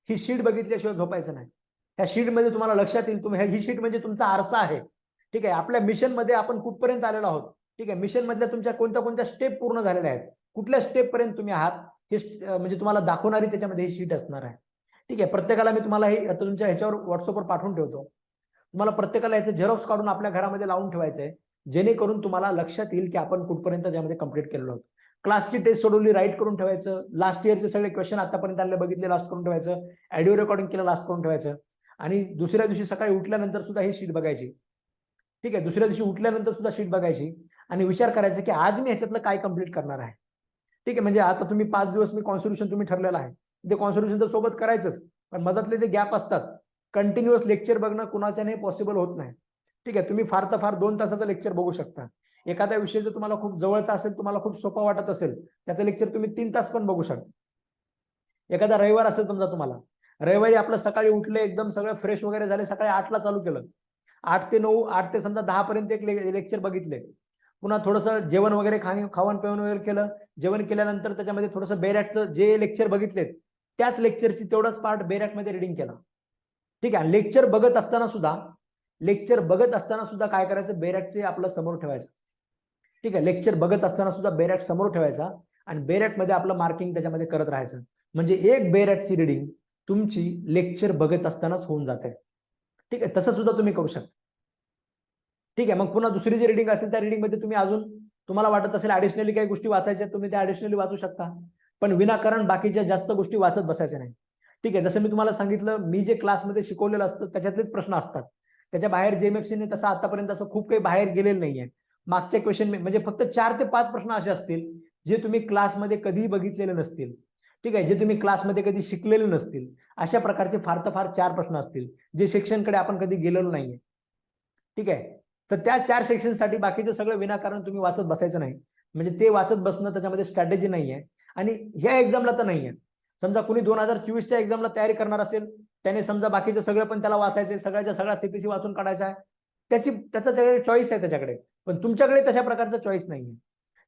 ही शीट बघितल्याशिवाय झोपायचं नाही. त्या शीटमध्ये तुम्हाला लक्षात येईल ही शीट म्हणजे तुमचा आरसा आहे. ठीक आहे. आपल्या मिशन मध्ये आपण कुठपर्यंत आलेलो आहोत. ठीक आहे. मिशन मधल्या तुमच्या कोणत्या कोणत्या स्टेप पूर्ण झालेल्या आहेत, कुठल्या स्टेप पर्यंत तुम्ही आहात हे म्हणजे तुम्हाला दाखवणारी त्याच्यामध्ये ही शीट असणार आहे. ठीक आहे. प्रत्येकाला मी तुम्हाला हे तुमच्या ह्याच्यावर व्हॉट्सअपवर पाठवून ठेवतो. तुम्हाला प्रत्येकाला याचे झेरॉक्स काढून आपल्या घरामध्ये लावून ठेवायचंय, जेणेकरून तुम्हाला लक्षात येईल की आपण कुठपर्यंत त्यामध्ये कंप्लीट केलेलो आहोत. क्लासची टेस्ट सोडवली, राईट करून ठेवायचं. लास्ट इयरचे सगळे क्वेश्चन आतापर्यंत आले बघितले, लास्ट करून ठेवायचं. ऑडिओ रेकॉर्डिंग केलं, लास्ट करून ठेवायचं. आणि दुसऱ्या दिवशी सकाळी उठल्यानंतर सुद्धा ही शीट बघायची. ठीक आहे. दुसऱ्या दिवशी उठल्यानंतर सुद्धा शीट बघायची आणि विचार करायचा की आज मी ह्याच्यातलं काय कंप्लीट करणार आहे. ठीक आहे. म्हणजे आता तुम्ही 5 दिवस मी कॉन्स्टिट्यूशन तुम्ही ठरलेलं आहे, ते कॉन्स्टिट्यूशन तर सोबत करायचंच, पण मधातले जे गॅप असतात कंटिन्युअस लेक्चर बघणं कुणाच्याने पॉसिबल होत नाही. ठीक आहे. तुम्ही फार तर फार 2 तासाचं लेक्चर बघू शकता. एखाद्या विषय जर तुम्हाला खूप जवळचा असेल, तुम्हाला खूप सोपा वाटत असेल, त्याचं लेक्चर तुम्ही 3 तास पण बघू शकता. एखादा रविवार असेल समजा तुम्हाला, रविवारी आपलं सकाळी उठले, एकदम सगळं फ्रेश वगैरे झाले, सकाळी 8ला चालू केलं, 8 ते 9, 8 ते समजा 10 पर्यंत एक लेक्चर बघितले. पुन्हा थोडंसं जेवण वगैरे खावण पिवण वगैरे केलं. जेवण केल्यानंतर त्याच्यामध्ये थोडंसं बेरॅकचं जे लेक्चर बघितलेत त्याच लेक्चरची तेवढाच पार्ट बेरॅकमध्ये रिडिंग केला. ठीक आहे. लेक्चर बघत असताना सुद्धा काय करायचं, बेरॅकचे आपलं समोर ठेवायचं. ठीक आहे. लेक्चर बघत असताना सुद्धा बेरॅक समोर ठेवायचा आणि बेरॅक मध्ये आपलं मार्किंग त्याच्यामध्ये करत राहायचं. म्हणजे एक बेरॅकची रिडिंग तुमची लेक्चर बघत असतानाच होऊन जाते. ठीक आहे. तसं सुद्धा तुम्ही करू शकता. ठीक आहे. मग पुन्हा दुसरी जी रिडिंग असेल त्या रिडिंग मध्ये तुम्ही अजून तुम्हाला वाटत असेल ऍडिशनली काही गोष्टी वाचायच्या, तुम्ही त्या ऍडिशनली वाचू शकता, पण विनाकारण बाकीच्या जास्त गोष्टी वाचत बसायच्या नाही. ठीक आहे. जसं मी तुम्हाला सांगितलं, मी जे क्लासमध्ये शिकवलेलं असतं त्याच्यातलेच प्रश्न असतात. त्याच्या बाहेर जेएमएफसीने तसं आतापर्यंत असं खूप काही बाहेर गेलेलं नाहीये. मागच्या क्वेश्चन म्हणजे फक्त 4 ते 5 प्रश्न असे असतील जे तुम्ही क्लासमध्ये कधीही बघितलेले नसतील. ठीक आहे. जे तुम्ही क्लासमध्ये कधी शिकलेले नसतील. अशा प्रकारचे फार तर फार 4 प्रश्न असतील जे सेक्शनकडे आपण कधी गेलेलो नाहीये. ठीक आहे. तर त्या 4 सेक्शनसाठी बाकीचं सगळं विनाकारण तुम्ही वाचत बसायचं नाही. म्हणजे ते वाचत बसणं त्याच्यामध्ये स्ट्रॅटेजी नाहीये आणि ह्या एक्झामला तर नाहीये. समजा कुणी 2024च्या एक्झामला तयारी करणार असेल, त्याने समजा बाकीचं सगळं पण त्याला वाचायचंय, सगळ्याच्या सगळा सीपीसी वाचून काढायचा आहे, त्याचा चॉईस आहे त्याच्याकडे, पण तुमच्याकडे तशा प्रकारचं चॉईस नाहीये.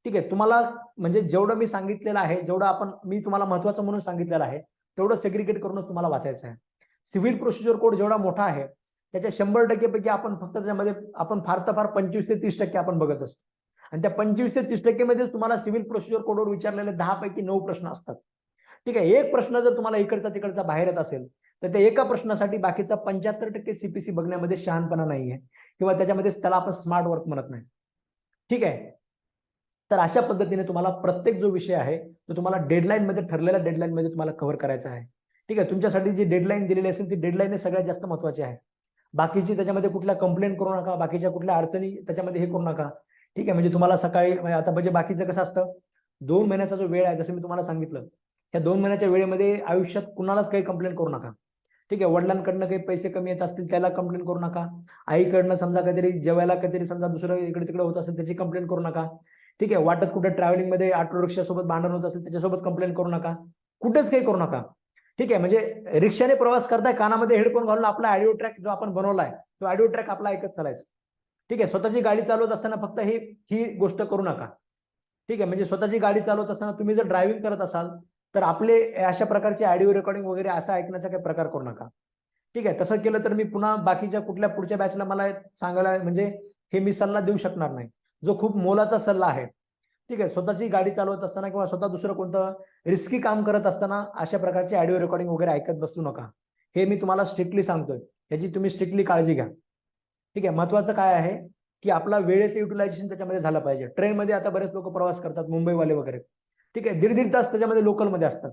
ठीक आहे. तुम्हाला म्हणजे जेवढं मी सांगितलेलं आहे, जेवढं मी तुम्हाला महत्वाचं म्हणून सांगितलेलं आहे, तेवढं सेग्रिगेट करूनच तुम्हाला वाचायचं आहे. सिव्हिल प्रोसिजर कोड जेवढा मोठा आहे त्याच्या 100% पैकी आपण फक्त त्याच्यामध्ये आपण फार तर फार 25 ते 30% आपण बघत असतो. आणि त्या 25 ते 30% मध्येच तुम्हाला सिव्हिल प्रोसिजर कोडवर विचारलेले 10 पैकी 9 प्रश्न असतात. ठीक आहे. एक प्रश्न जर तुम्हाला इकडचा तिकडचा बाहेर येत असेल तर त्या एका प्रश्नासाठी बाकीचा 75% सीपीसी बघण्यामध्ये शहाणपणा नाहीये किंवा त्याच्यामध्ये त्याला आपण स्मार्ट वर्क म्हणत नाही. ठीक आहे. तर अशा पद्धतीने तुम्हाला प्रत्येक जो विषय आहे तो तुम्हाला डेडलाईन मध्ये, ठरलेल्या डेडलाईन मध्ये तुम्हाला कव्हर करायचा आहे. ठीक आहे. तुमच्यासाठी जी डेडलाईन दिलेली असेल ती डेडलाईन सगळ्यात जास्त महत्वाची आहे. बाकीची त्याच्यामध्ये कुठल्या कंप्लेंट करू नका, बाकीच्या कुठल्या अडचणी त्याच्यामध्ये हे करू नका. ठीक आहे. म्हणजे तुम्हाला सकाळी आता म्हणजे बाकीचं कसं असतं, 2 महिन्याचा जो वेळ आहे, जसं मी तुम्हाला सांगितलं, त्या 2 महिन्याच्या वेळेमध्ये आयुष्यात कुणालाच काही कंप्लेंट करू नका. ठीक आहे. वडिलांकडनं काही पैसे कमी येत असतील त्याला कंप्लेंट करू नका. आईकडनं समजा काहीतरी जेवायला काहीतरी समजा दुसरं इकडे तिकडे होत असेल त्याची कंप्लेंट करू नका. ठीक आहे. वाटत कुठे ट्रॅव्हलिंग मध्ये ऑटो रिक्षासोबत भांडण होत असेल त्याच्यासोबत कंप्लेंट करू नका. कुठेच काही करू नका. ठीक आहे. म्हणजे रिक्षाने प्रवास करताय, कानामध्ये हेडफोन घालून आपला ऑडिओ ट्रॅक जो आपण बनवलाय तो ऑडिओ ट्रॅक आपला ऐकत चालायचं. ठीक आहे. स्वतःची गाडी चालवत असताना फक्त ही गोष्ट करू नका. ठीक आहे. म्हणजे स्वतःची गाडी चालवत असताना तुम्ही जर ड्रायव्हिंग करत असाल तर आपले अशा प्रकारचे ऑडिओ रेकॉर्डिंग वगैरे असा ऐकण्याचा काही प्रकार करू नका. ठीक आहे. तसं केलं तर मी पुन्हा बाकीच्या कुठल्या पुढच्या बॅचला मला सांगायला म्हणजे हे मी सल्ला देऊ शकणार नाही, जो खूप मोलाचा सल्ला आहे. ठीक आहे. स्वतःची गाडी चालवत असताना किंवा स्वतः दुसरं कोणतं रिस्की काम करत असताना अशा प्रकारचे ऑडिओ रेकॉर्डिंग वगैरे ऐकत बसू नका. हे मी तुम्हाला स्ट्रिक्टली सांगतोय. याची तुम्ही स्ट्रिक्टली काळजी घ्या. ठीक आहे. महत्वाचं काय आहे की आपला वेळेचं युटिलायझेशन त्याच्यामध्ये झालं पाहिजे. ट्रेनमध्ये आता बरेच लोक प्रवास करतात, मुंबईवाले वगैरे. ठीक आहे. 1.5 तास त्याच्यामध्ये लोकलमध्ये असतात.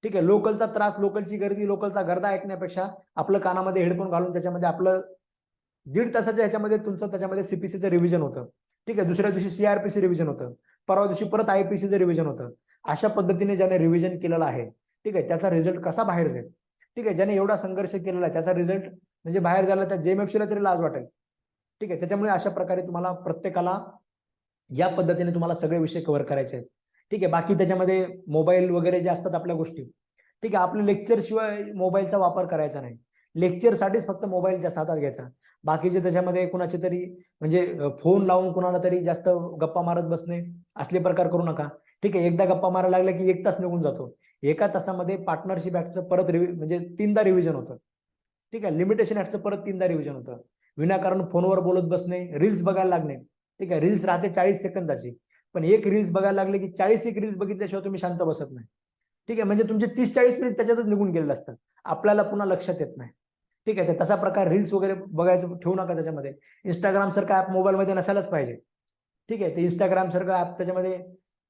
ठीक आहे. लोकलचा त्रास, लोकलची गर्दी, लोकलचा गर्दा ऐकण्यापेक्षा आपलं कानामध्ये हेडफोन घालून त्याच्यामध्ये आपलं 1.5 तासाच्या ह्याच्यामध्ये तुमचं त्याच्यामध्ये सीपीसीचं रिव्हिजन होतं. ठीक आहे. दुसऱ्या दिवशी सीआरपीसी रिव्हिजन होतं, परवा दिवशी परत आयपीसीचं रिव्हिजन होतं. अशा पद्धतीने ज्याने रिव्हिजन केलेलं आहे, ठीक आहे, त्याचा रिझल्ट कसा बाहेर जाईल. ठीक आहे. ज्याने एवढा संघर्ष केलेला आहे त्याचा रिझल्ट म्हणजे बाहेर झाला त्या जेएमएफसीला तरी लाज वाटेल. ठीक आहे. त्याच्यामुळे अशा प्रकारे तुम्हाला प्रत्येकाला या पद्धतीने तुम्हाला सगळे विषय कव्हर करायचे आहेत. ठीक आहे. बाकी त्याच्यामध्ये मोबाईल वगैरे जे असतात आपल्या गोष्टी, ठीक आहे, आपल्या लेक्चर शिवाय मोबाईलचा वापर करायचा नाही. लेक्चरसाठीच फक्त मोबाईल जास्त हातात घ्यायचा. बाकीचे त्याच्यामध्ये कुणाचे तरी म्हणजे फोन लावून कुणाला तरी जास्त गप्पा मारत बसणे असले प्रकार करू नका. ठीक आहे. एकदा गप्पा मारायला लागला की 1 तास निघून जातो. एका तासामध्ये पार्टनरशिप ऍक्टचं परत म्हणजे 3दा रिव्हिजन होतं. ठीक आहे. लिमिटेशन ऍक्टचं परत 3दा रिव्हिजन होतं. विनाकारण फोनवर बोलत बसणे, रील्स बघायला लागणे. ठीक आहे. रील्स राहते 40 सेकंदाची, पण एक रील्स बघायला लागले की 40 एक रील्स बघितल्याशिवाय तुम्ही शांत बसत नाही. ठीक आहे. म्हणजे तुमचे 30-40 मिनिट त्याच्यातच निघून गेलेले असतात, आपल्याला पुन्हा लक्षात येत नाही. ठीक आहे. तर तसा प्रकार रील्स वगैरे बघायचं ठेवू नका त्याच्यामध्ये. इंस्टाग्राम सारखं ऍप मोबाईलमध्ये नसायलाच पाहिजे. ठीक आहे. ते इंस्टाग्राम सारखं ऍप त्याच्यामध्ये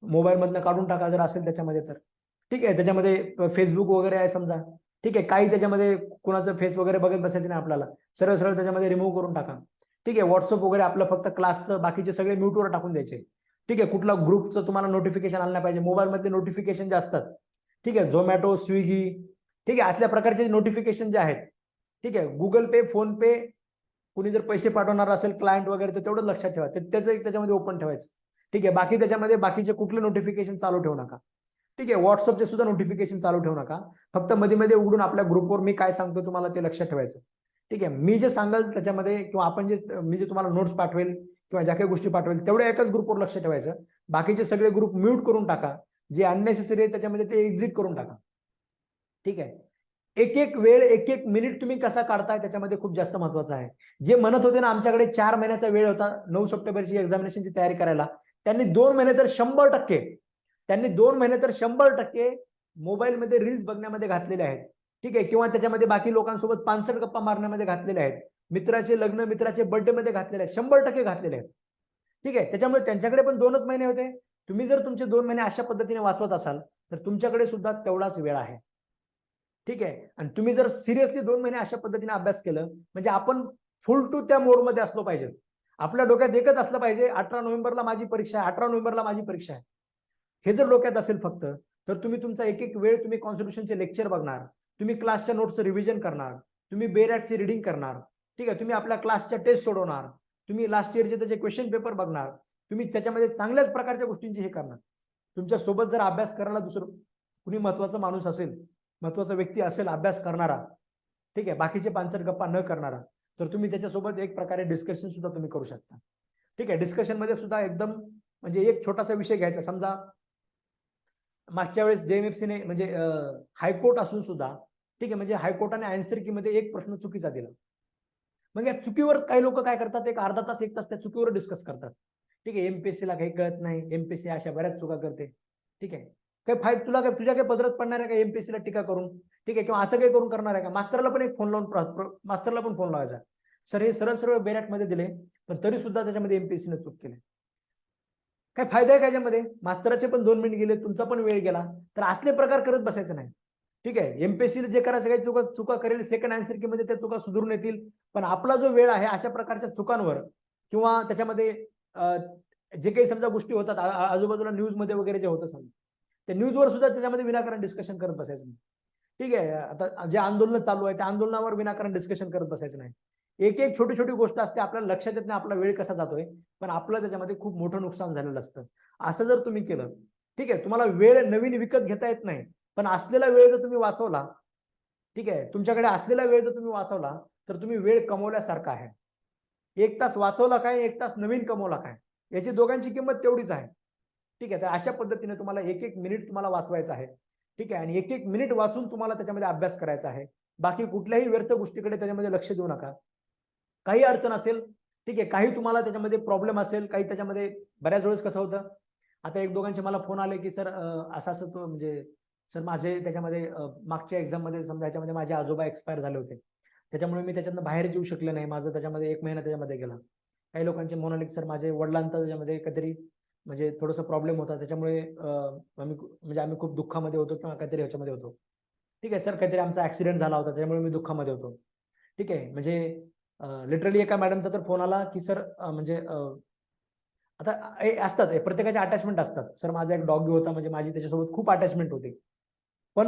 मोबाईलमधनं काढून टाका जर असेल त्याच्यामध्ये तर. ठीक आहे. त्याच्यामध्ये फेसबुक वगैरे आहे समजा. ठीक आहे. काही त्याच्यामध्ये कुणाचं फेस वगैरे बघत बसायचं नाही आपल्याला, सरळ सरळ त्याच्यामध्ये रिमूव्ह करून टाका. ठीक आहे. व्हॉट्सअप वगैरे आपलं फक्त क्लासचं, बाकीचे सगळे म्यूटवर टाकून द्यायचे. ठीक आहे. कुठला ग्रुपचं तुम्हाला नोटिफिकेशन आलं नाही पाहिजे. मोबाईलमधले नोटिफिकेशन जे असतात, ठीक आहे, झोमॅटो, स्विगी, ठीक आहे, असल्या प्रकारचे नोटिफिकेशन जे आहेत, ठीक आहे, गुगल पे, फोन पे, कुणी जर पैसे पाठवणार असेल क्लायंट वगैरे तर तेवढं लक्षात ठेवा, त्याचं एक त्याच्यामध्ये ओपन ठेवायचं. ठीक आहे. बाकी त्याच्यामध्ये बाकीचे कुठले नोटिफिकेशन चालू ठेवू नका. ठीक आहे. व्हॉट्सअपचे सुद्धा नोटिफिकेशन चालू ठेवू नका. फक्त मध्ये मध्ये उघडून आपल्या ग्रुपवर मी काय सांगतो तुम्हाला ते लक्षात ठेवायचं. ठीक आहे. मी जे सांगाल त्याच्यामध्ये किंवा मी जे तुम्हाला नोट्स पाठवेल किंवा ज्या काही गोष्टी पाठवेल तेवढ्या एकाच ग्रुपवर लक्ष ठेवायचं. बाकीचे सगळे ग्रुप म्यूट करून टाका. जे अननेसेसरी आहे त्याच्यामध्ये ते एक्झिट करून टाका. ठीक आहे. एक एक वेळ, एक एक मिनिट तुम्ही कसा काढताय त्याच्यामध्ये खूप जास्त महत्वाचं आहे. जे म्हणत होते ना आमच्याकडे 4 महिन्याचा वेळ होता 9 सप्टेंबरची एक्झामिनेशनची तयारी करायला, त्यांनी 2 महिने तर 100%, त्यांनी 2 महिने तर 100% मोबाईलमध्ये रील्स बघण्यामध्ये घातलेले आहेत. ठीक आहे, किंवा त्याच्यामध्ये बाकी लोकांसोबत पानसट गप्पा मारण्यामध्ये घातलेले आहेत. मित्राचे लग्न, मित्राचे बर्थडे मध्ये घातलेले आहेत, 100% घातलेले आहेत. ठीक आहे, त्याच्यामुळे त्यांच्याकडे पण 2च महिने होते. तुम्ही जर तुमचे 2 महिने अशा पद्धतीने वाचवत असाल तर तुमच्याकडे सुद्धा तेवढाच वेळ आहे. ठीक आहे, आणि तुम्ही जर सिरियसली 2 महिने अशा पद्धतीने अभ्यास केलं म्हणजे आपण फुल टू त्या मोडमध्ये असलो पाहिजे. आपल्या डोक्यात एकच असलं पाहिजे, 18 नोव्हेंबरला माझी परीक्षा आहे, 18 नोव्हेंबरला माझी परीक्षा आहे. हे जर डोक्यात असेल फक्त, तर तुम्ही तुमचा एक एक वेळ तुम्ही कॉन्स्टिट्यूशनचे लेक्चर बघणार, तुम्ही क्लासच्या नोट्सचं रिव्हिजन करणार, तुम्ही बेरॅटची रिडिंग करणार. ठीक आहे, तुम्ही आपल्या क्लासच्या टेस्ट सोडवणार, तुम्ही लास्ट इयरचे त्याचे क्वेश्चन पेपर बघणार, तुम्ही त्याच्यामध्ये चांगल्याच प्रकारच्या गोष्टींची हे करणार. तुमच्या सोबत जर अभ्यास करायला दुसरं कुणी महत्वाचा माणूस असेल, महत्वाचा व्यक्ती असेल अभ्यास करणारा, ठीक आहे, बाकीचे पानसट गप्पा न करणारा, तर तुम्ही त्याच्यासोबत एक प्रकारे डिस्कशन सुद्धा तुम्ही करू शकता. ठीक आहे, डिस्कशन मध्ये सुद्धा एकदम म्हणजे एक छोटासा विषय घ्यायचा. समजा मागच्या वेळेस जेएमएफसीने म्हणजे हायकोर्ट असून सुद्धा, ठीक आहे, म्हणजे हायकोर्टाने आन्सर की मध्ये एक प्रश्न चुकीचा दिला. मग या चुकीवर काही लोक काय करतात, एक अर्धा तास 1 तास त्या चुकीवर डिस्कस करतात. ठीक आहे, एमपीएससीला काही कळत नाही, एमपीएससी अशा बऱ्याच चुका करते. ठीक आहे, काही फायदा तुला काय, तुझ्या काही पदरात पडणार आहे का एमपीएससीला टीका करून? ठीक आहे, किंवा असं काही करून करणार आहे का? मास्तरला पण एक फोन लावून मास्तरला पण फोन लावायचा, सर हे सरळ सरळ बेरॅट मध्ये दिले पण तरी सुद्धा त्याच्यामध्ये एमपीएससीने चूक केली. काय फायदा आहे का याच्यामध्ये? मास्तराचे पण 2 मिनिट गेले, तुमचा पण वेळ गेला. तर असले प्रकार करत बसायचं नाही. ठीक आहे, एमपीएससीला जे करायचं काही चुका करेल सेकंड आन्सर की मध्ये त्या चुका सुधारून येतील, पण आपला जो वेळ आहे अशा प्रकारच्या चुकांवर किंवा त्याच्यामध्ये जे काही समजा गोष्टी होतात आजूबाजूला न्यूज मध्ये वगैरे जे होतं समजा, त्या न्यूजवर सुद्धा त्याच्यामध्ये विनाकारण डिस्कशन करत बसायचं नाही. ठीक आहे, आता जे आंदोलन चालू आहे त्या आंदोलनावर विनाकारण डिस्कशन करत बसायचं नाही. एक एक छोटी छोटी गोष्ट असते, आपल्याला लक्षात येत नाही आपला वेळ कसा जातोय, पण आपलं त्याच्यामध्ये खूप मोठं नुकसान झालेलं असतं. असं जर तुम्ही केलं, ठीक आहे, तुम्हाला वेळ नवीन विकत घेता येत नाही, पण असलेला वेळ जर तुम्ही वाचवला, ठीक आहे, तुमच्याकडे असलेला वेळ जर तुम्ही वाचवला तर तुम्ही वेळ कमवल्यासारखा आहे. 1 तास वाचवला काय, 1 तास नवीन कमवला काय, याची दोघांची किंमत तेवढीच आहे. ठीक आहे, तर अशा पद्धतीने तुम्हाला एक एक मिनिट तुम्हाला वाचवायचं आहे. ठीक आहे, आणि एक एक मिनिट वाचून तुम्हाला त्याच्यामध्ये अभ्यास करायचा आहे. बाकी कुठल्याही व्यर्थ गोष्टीकडे त्याच्यामध्ये लक्ष देऊ नका. काही अडचण असेल, ठीक आहे, काही तुम्हाला त्याच्यामध्ये प्रॉब्लेम असेल, काही त्याच्यामध्ये बऱ्याच वेळेस कसं होतं, आता एक दोघांचे मला फोन आले की सर असं असं तो म्हणजे सर माझे त्याच्यामध्ये मागच्या एक्झाम मध्ये समजा याच्यामध्ये माझे आजोबा एक्सपायर झाले होते, त्याच्यामुळे मी त्याच्यातनं बाहेर येऊ शकले नाही, माझं त्याच्यामध्ये 1 महिना त्याच्यामध्ये गेला. काही लोकांचे म्हणाले की सर माझे वडिलांचा त्याच्यामध्ये काहीतरी म्हणजे थोडंसं प्रॉब्लेम होता, त्याच्यामुळे आम्ही खूप दुःखामध्ये होतो किंवा काहीतरी ह्याच्यामध्ये होतो. ठीक आहे सर, काहीतरी आमचा ऍक्सिडेंट झाला होता त्याच्यामुळे मी दुःखामध्ये होतो. ठीक आहे, म्हणजे लिटरली एका मॅडमचा तर फोन आला की सर म्हणजे आता असतात प्रत्येकाचे अटॅचमेंट असतात. सर माझा एक डॉगी होता, म्हणजे माझी त्याच्यासोबत खूप अटॅचमेंट होती, पण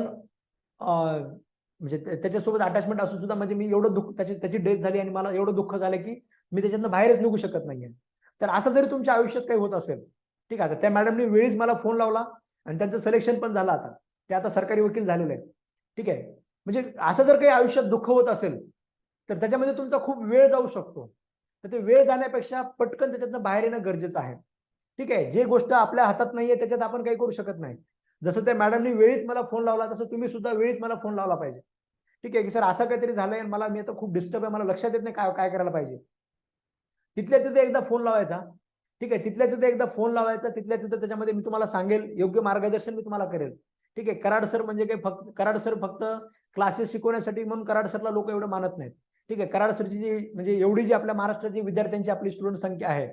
म्हणजे त्याच्यासोबत अटॅचमेंट असून सुद्धा म्हणजे मी एवढं दुःख, त्याची डेथ झाली आणि मला एवढं दुःख झालं की मी त्याच्यातनं बाहेरच निघू शकत नाहीये. तर असं जरी तुमच्या आयुष्यात काही होत असेल, ठीक आहे, तर त्या मॅडमनी वेळीच मला फोन लावला आणि त्यांचं सिलेक्शन पण झालं. आता ते आता सरकारी वकील झालेले आहेत. ठीक आहे, म्हणजे असं जर काही आयुष्यात दुःख होत असेल तर त्याच्यामध्ये तुमचा खूप वेळ जाऊ शकतो. तर ते वेळ जाण्यापेक्षा पटकन त्याच्यातनं बाहेर येणं गरजेचं आहे. ठीक आहे, जे गोष्ट आपल्या हातात नाहीये त्याच्यात आपण काही करू शकत नाही. जसं त्या मॅडमनी वेळीच मला फोन लावला तसं तुम्ही सुद्धा वेळीच मला फोन लावला पाहिजे. ठीक आहे की सर असं काहीतरी झालंय आणि मी आता खूप डिस्टर्ब आहे, मला लक्षात येत नाही काय काय करायला पाहिजे. तिथल्या तिथे एकदा फोन लावायचा. ठीक आहे, तिथल्या तिथे एकदा फोन लावायचा, तिथल्या तिथे त्याच्यामध्ये मी तुम्हाला सांगेल, योग्य मार्गदर्शन मी तुम्हाला करेल. ठीक आहे, कराड सर म्हणजे काय फक्त कराड सर फक्त क्लासेस शिकवण्यासाठी म्हणून कराड सरला लोक एवढं मानत नाहीत. ठीक आहे, कराड सरची जी म्हणजे एवढी जी आपल्या महाराष्ट्राची विद्यार्थ्यांची आपली स्टुडंट संख्या आहे,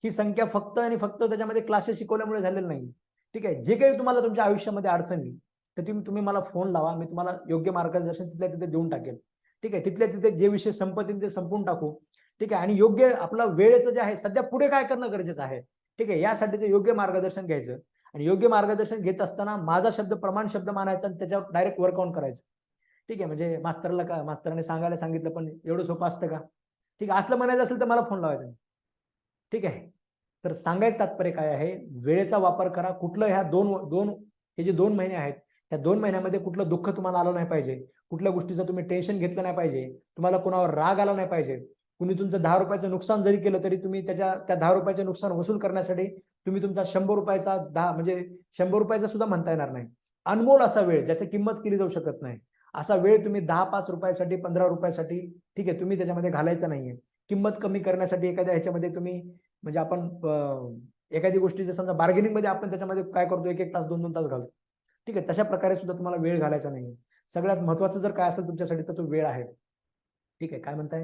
ही संख्या फक्त आणि फक्त त्याच्यामध्ये क्लासेस शिकवल्यामुळे झालेली नाही. ठीक आहे, जे काही तुम्हाला तुमच्या आयुष्यामध्ये अडचणी तर तुम्ही मला फोन लावा, मी तुम्हाला योग्य मार्गदर्शन तिथल्या तिथे देऊन टाकेल. ठीक आहे, तिथल्या तिथे जे विषय संपत्ती ते संपून टाकू. ठीक आहे, आणि योग्य आपला वेळेचं जे आहे सध्या पुढे काय करणं गरजेचं आहे, ठीक आहे, यासाठीचं योग्य मार्गदर्शन घ्यायचं. आणि योग्य मार्गदर्शन घेत असताना माझा शब्द प्रमाण शब्द मानायचा आणि त्याच्यावर डायरेक्ट वर्कआउट करायचं. ठीक आहे, म्हणजे मास्तरला का मास्तराने सांगायला सांगितलं पण एवढं सोपं असतं का? ठीक आहे, असलं म्हणायचं असेल तर मला फोन लावायचा. ठीक आहे, तर सांगायचं तात्पर्य काय आहे, वेळेचा वापर करा. कुठलं ह्या हे जे 2 महिने आहेत, त्या 2 महिन्यामध्ये कुठलं दुःख तुम्हाला आलं नाही पाहिजे, कुठल्या गोष्टीचं तुम्ही टेन्शन घेतलं नाही पाहिजे, तुम्हाला कोणावर राग आला नाही पाहिजे. कुणी तुमचं 10 रुपयाचं नुकसान जरी केलं तरी तुम्ही त्या 10 रुपयाचे नुकसान वसूल करण्यासाठी तुम्ही तुमचा 100 रुपयाचा 10 म्हणजे 100 रुपयाचा सुद्धा म्हणता येणार नाही. अनमोल असा वेळ ज्याची किंमत केली जाऊ शकत नाही, असा वेळ तुम्ही 10-5 रुपयासाठी 15 रुपयासाठी ठीक आहे तुम्ही त्याच्यामध्ये घालायचा नाहीये. किंमत कमी करण्यासाठी एखाद्या ह्याच्यामध्ये तुम्ही म्हणजे आपण एखादी गोष्टीचे समजा बार्गेनिंग मध्ये आपण त्याच्यामध्ये काय करतो 1-1 तास 2-2 तास घालतो. ठीक आहे तशा प्रकारे सुद्धा तुम्हाला वेळ घालायचा नाहीये. सगळ्यात महत्वाचं जर काय असेल तुमच्यासाठी तर तो वेळ आहे. ठीक आहे काय म्हणताय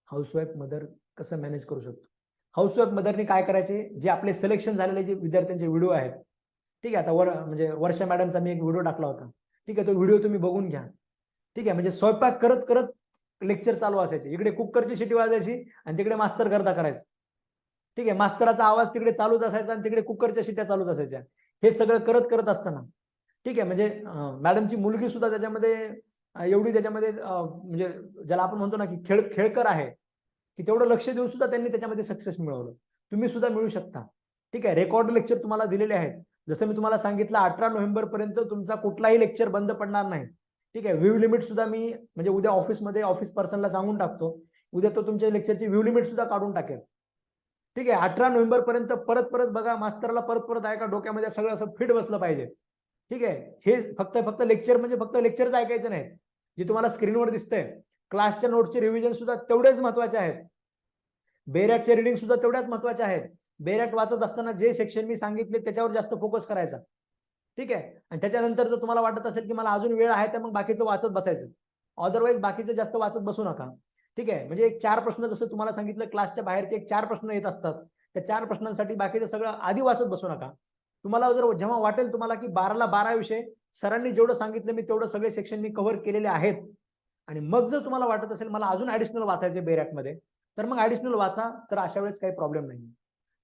हाऊसवाईफ मदर कसं मॅनेज करू शकतो. हाऊसवाईफ मदरनी काय करायचे जे आपले सिलेक्शन झालेले जे विद्यार्थ्यांचे व्हिडिओ आहेत ठीक आहे आता म्हणजे वर्षा मॅडमचा मी एक व्हिडिओ टाकला होता. ठीक आहे तो व्हिडिओ तुम्ही बघून घ्या. ठीक आहे म्हणजे स्वयंपाक करत करत लेक्चर चालू असायचे. इकडे कुकरची शिटी वाजायची आणि तिकडे मास्तर गर्दा करायचं. ठीक आहे मास्तराचा आवाज तिकडे चालूच असायचा आणि तिकडे कुकरच्या शिट्या चालूच असायच्या. हे सगळं करत करत असताना ठीक आहे म्हणजे मॅडमची मुलगी सुद्धा त्याच्यामध्ये एवढी त्याच्यामध्ये म्हणजे ज्याला आपण म्हणतो ना की खेळकर आहे की तेवढं लक्ष देऊन सुद्धा त्यांनी त्याच्यामध्ये सक्सेस मिळवलं. तुम्ही सुद्धा मिळू शकता. ठीक आहे रेकॉर्ड लेक्चर तुम्हाला दिलेले आहेत. जसं मी तुम्हाला सांगितलं 18 नोव्हेंबर पर्यंत तुमचा कुठलाही लेक्चर बंद पडणार नाही. ठीक आहे व्ह्यू लिमिट सुद्धा मी म्हणजे उद्या ऑफिसमध्ये ऑफिस पर्सनला सांगून टाकतो. उद्या तो तुमच्या लेक्चरची व्ह्यू लिमिट सुद्धा काढून टाकेल. ठीक आहे 18 नोव्हेंबर पर्यंत परत परत बघा मास्तरला परत परत ऐका डोक्यामध्ये सगळं असं फिट बसलं पाहिजे. ठीक आहे हे फक्त लेक्चर म्हणजे फक्त लेक्चरच ऐकायचं नाही. जे तुम्हाला स्क्रीनवर दिसतंय क्लासच्या नोटचे रिव्हिजन सुद्धा तेवढेच महत्वाचे आहेत. बेरॅटचे रिडिंग सुद्धा तेवढ्याच महत्वाचे आहेत. बेरॅट वाचत असताना जे सेक्शन मी सांगितले त्याच्यावर जास्त फोकस करायचा. ठीक आहे आणि त्याच्यानंतर जर तुम्हाला वाटत असेल की मला अजून वेळ आहे तर मग बाकीचं वाचत बसायचं. अदरवाईज बाकीचं जास्त वाचत बसू नका. ठीक आहे म्हणजे एक 4 प्रश्न जसं तुम्हाला सांगितलं क्लासच्या बाहेरचे एक 4 प्रश्न येत असतात. त्या 4 प्रश्नांसाठी बाकीचं सगळं आधी वाचत बसू नका. तुम्हाला जर जेव्हा वाटेल तुम्हाला की 12ला 12 विषय सरांनी जेवढं सांगितलं मी तेवढं सगळे सेक्शन मी कव्हर केलेले आहेत आणि मग जर तुम्हाला वाटत असेल मला अजून ऍडिशनल वाचायचे बेरॅटमध्ये तर मग ऍडिशनल वाचा. तर अशा वेळेस काही प्रॉब्लेम नाही.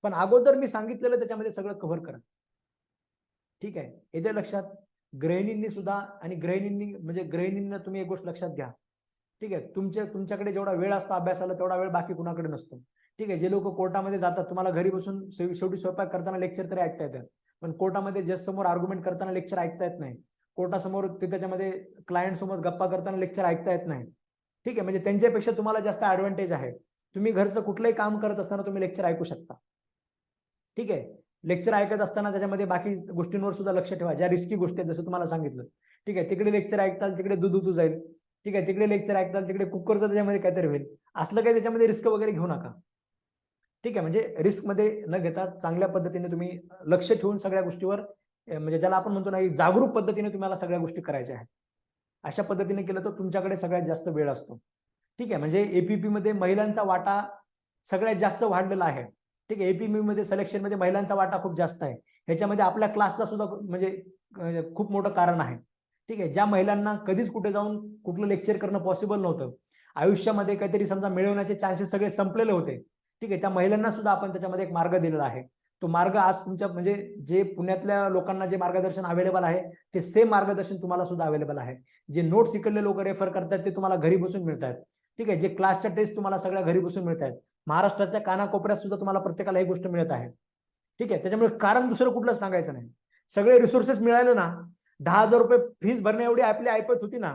पण अगोदर मी सांगितलेलं त्याच्यामध्ये सगळं कव्हर करा. ठीक आहे येते लक्षात. गृहिणींनी सुद्धा आणि गृहिणींनी म्हणजे गृहिणींना तुम्ही एक गोष्ट लक्षात घ्या. ठीक आहे तुमच्याकडे जेवढा वेळ असतो अभ्यासाला तेवढा वेळ बाकी कुणाकडे नसतो. ठीक आहे जे लोक कोर्टामध्ये जातात तुम्हाला घरी बसून शेवटी स्वयंपाक करताना लेक्चर तरी ऐकता येतात. पण कोर्टामध्ये जज समोर आर्ग्युमेंट करताना लेक्चर ऐकता येत नाही. कोर्टासमोर ते त्याच्यामध्ये क्लायंट सोबत गप्पा करताना लेक्चर ऐकता येत नाही. ठीक आहे म्हणजे त्यांच्यापेक्षा तुम्हाला जास्त ऍडव्हान्टेज आहे. तुम्ही घरचं कुठलंही काम करत असताना तुम्ही लेक्चर ऐकू शकता. ठीक आहे लेक्चर ऐकत असताना त्याच्यामध्ये बाकी गोष्टींवर सुद्धा लक्ष ठेवा ज्या रिस्की गोष्टी आहेत जसं तुम्हाला सांगितलं. ठीक आहे तिकडे लेक्चर ऐकताल तिकडे दूध उतू जाईल. ठीक आहे तिकडे लेक्चर ऐकताल तिकडे कुकरचं त्याच्यामध्ये काहीतरी होईल. असलं काही त्याच्यामध्ये रिस्क वगैरे घेऊ नका. ठीक आहे म्हणजे रिस्क मध्ये न घेता चांगल्या पद्धतीने तुम्ही लक्ष ठेवून सगळ्या गोष्टीवर म्हणजे ज्याला आपण म्हणतो ना जागरूक पद्धतीने तुम्हाला सगळ्या गोष्टी करायच्या आहेत. अशा पद्धतीने केलं तर तुमच्याकडे सगळ्यात जास्त वेळ असतो. ठीक आहे म्हणजे एपीपी मध्ये महिलांचा वाटा सगळ्यात जास्त वाढलेला आहे. ठीक आहे एपीपी मध्ये सिलेक्शन मध्ये महिलांचा वाटा खूप जास्त आहे. ह्याच्यामध्ये आपल्या क्लासचा सुद्धा म्हणजे खूप मोठं कारण आहे. ठीक आहे ज्या महिलांना कधीच कुठे जाऊन कुठलं लेक्चर करणं पॉसिबल नव्हतं आयुष्यामध्ये काहीतरी समजा मिळवण्याचे चान्सेस सगळे संपलेले होते. ठीक आहे त्या महिलांना सुद्धा आपण त्याच्यामध्ये एक मार्ग दिलेला आहे. तो मार्ग आज तुमच्या म्हणजे जे पुण्यातल्या लोकांना जे मार्गदर्शन अवेलेबल आहे ते सेम मार्गदर्शन तुम्हाला सुद्धा अवेलेबल आहे. जे नोट्स इकडले लोक रेफर करतात ते तुम्हाला घरी बसून मिळत आहेत. ठीक आहे जे क्लासच्या टेस्ट तुम्हाला सगळ्या घरी बसून मिळत आहेत. महाराष्ट्राच्या कानाकोपऱ्यात सुद्धा तुम्हाला प्रत्येकाला ही गोष्ट मिळत आहे. ठीक आहे त्याच्यामुळे कारण दुसरं कुठलंच सांगायचं नाही. सगळे रिसोर्सेस मिळाले ना 10,000 रुपये फीस भरणे एवढी आपली ऐपत होती ना.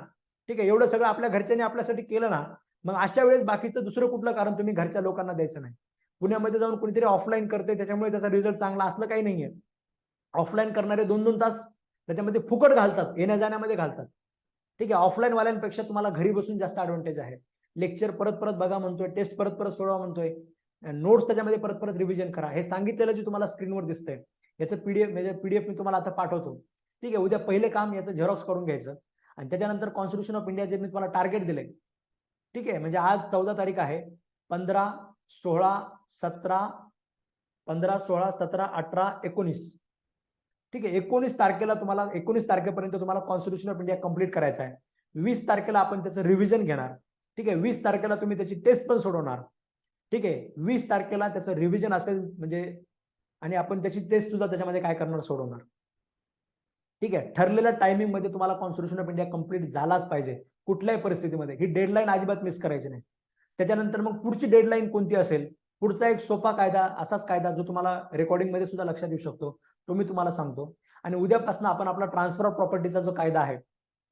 ठीक आहे एवढं सगळं आपल्या घरच्यांनी आपल्यासाठी केलं ना मग अशा वेळेस बाकीचं दुसरं कुठलं कारण तुम्ही घरच्या लोकांना द्यायचं नाही. पुण्यामध्ये जाऊन कोणीतरी ऑफलाईन करते त्याच्यामुळे त्याचा रिझल्ट चांगला असलं काही नाहीये. ऑफलाईन करणारे 2-2 तास त्याच्यामध्ये फुकट घालतात येण्या जाण्यामध्ये घालतात. ठीक आहे ऑफलाईन वाल्यांपेक्षा तुम्हाला घरी बसून जास्त ऍडव्हान्टेज आहे. लेक्चर परत परत बघा म्हणतोय टेस्ट परत परत सोडवा म्हणतोय नोट्स त्याच्यामध्ये परत परत रिव्हिजन करा. हे सांगितलेलं जे तुम्हाला स्क्रीनवर दिसतंय याचं पीडीएफ मी तुम्हाला आता पाठवतो. ठीक आहे उद्या पहिले काम याचं झेरॉक्स करून घ्यायचं आणि त्याच्यानंतर कॉन्स्टिट्यूशन ऑफ इंडिया जे मी तुम्हाला टार्गेट दिलंय. ठीक आहे म्हणजे आज 14 तारीख आहे 15, 16, 17, 15, 16, 17, 18, 19. ठीक आहे 19 तारखेला तुम्हाला 19 तारखेपर्यंत तुम्हाला कॉन्स्टिट्यूशन ऑफ इंडिया कंप्लीट करायचं आहे. 20 तारखेला आपण त्याचं रिव्हिजन घेणार. ठीक आहे 20 तारखेला तुम्ही त्याची टेस्ट पण सोडवणार. ठीक आहे 20 तारखेला त्याचं रिव्हिजन असेल म्हणजे आणि आपण त्याची टेस्ट सुद्धा त्याच्यामध्ये काय करणार सोडवणार. ठीक आहे ठरलेल्या टायमिंग मध्ये तुम्हाला कॉन्स्टिट्यूशन ऑफ इंडिया कंप्लीट झालाच पाहिजे कुठल्याही परिस्थितीमध्ये. ही डेडलाईन अजिबात मिस करायची नाही. त्याच्यानंतर मग पुढची डेडलाईन कोणती असेल पुढचा एक सोपा कायदा असाच कायदा जो तुम्हाला रेकॉर्डिंग मध्ये सुद्धा लक्षात येऊ शकतो तो मी तुम्हाला सांगतो. आणि उद्यापासून आपण आपला ट्रान्सफर ऑफ प्रॉपर्टीचा जो कायदा आहे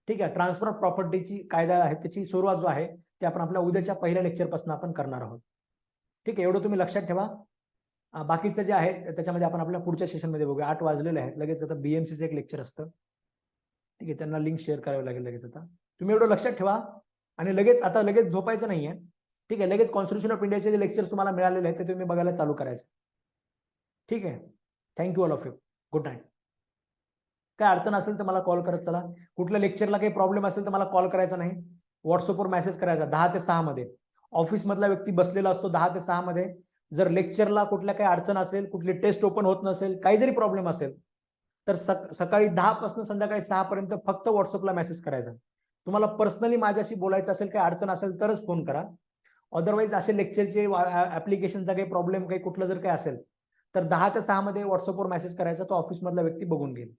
ठीक आहे ट्रान्सफर ऑफ प्रॉपर्टीची कायदा आहे त्याची सुरुवात जो आहे ते आपण आपल्या उद्याच्या पहिल्या लेक्चरपासून आपण करणार आहोत. ठीक आहे एवढं तुम्ही लक्षात ठेवा. बाकीचं जे आहे त्याच्यामध्ये आपण आपल्या पुढच्या सेशनमध्ये बघूया. 8 वाजलेले आहेत लगेच आता बीएमसीचं एक लेक्चर असतं. ठीक आहे त्यांना लिंक शेअर करावी लागेल लगेच आता. तुम्ही एवढं लक्षात ठेवा. आणि लगेच झोपायचं नाहीये. ठीक आहे, लगेच कॉन्स्टिट्यूशन ऑफ इंडियाचे जे लेक्चर्स तुम्हाला मिळालेले आहेत ते तुम्ही बघायला चालू करायचं. ठीक आहे. Thank you all of you. Good night. काय अडचण असेल तर मला कॉल करत चला. कुठल्या लेक्चरला काही प्रॉब्लेम असेल तर मला कॉल करायचा नाही. व्हॉट्सअपवर मेसेज करायचा 10 ते 6 मध्ये. ऑफिसमधला व्यक्ती बसलेला असतो 10 ते 6 मध्ये. जर लेक्चरला कुठल्या काही अडचण असेल, कुठली टेस्ट ओपन होत नसेल, काही जरी प्रॉब्लेम असेल, तर सकाळी 10 पासून संध्याकाळी 6 पर्यंत फक्त व्हॉट्सअपला मेसेज करायचा. तुम्हाला पर्सनली माझ्याशी बोलायचं असेल, काही अडचण असेल तरच फोन करा. अदरवाईज असे लेक्चरचे ऍप्लिकेशनचा काही प्रॉब्लेम, काही कुठलं जर काही असेल तर 10 ते 6 मध्ये व्हॉट्सअपवर मेसेज करायचा. तो ऑफिसमधला व्यक्ती बघून घेईल.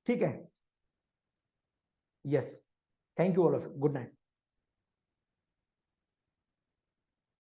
ठीक आहे. Yes. Thank you all of you. Good night.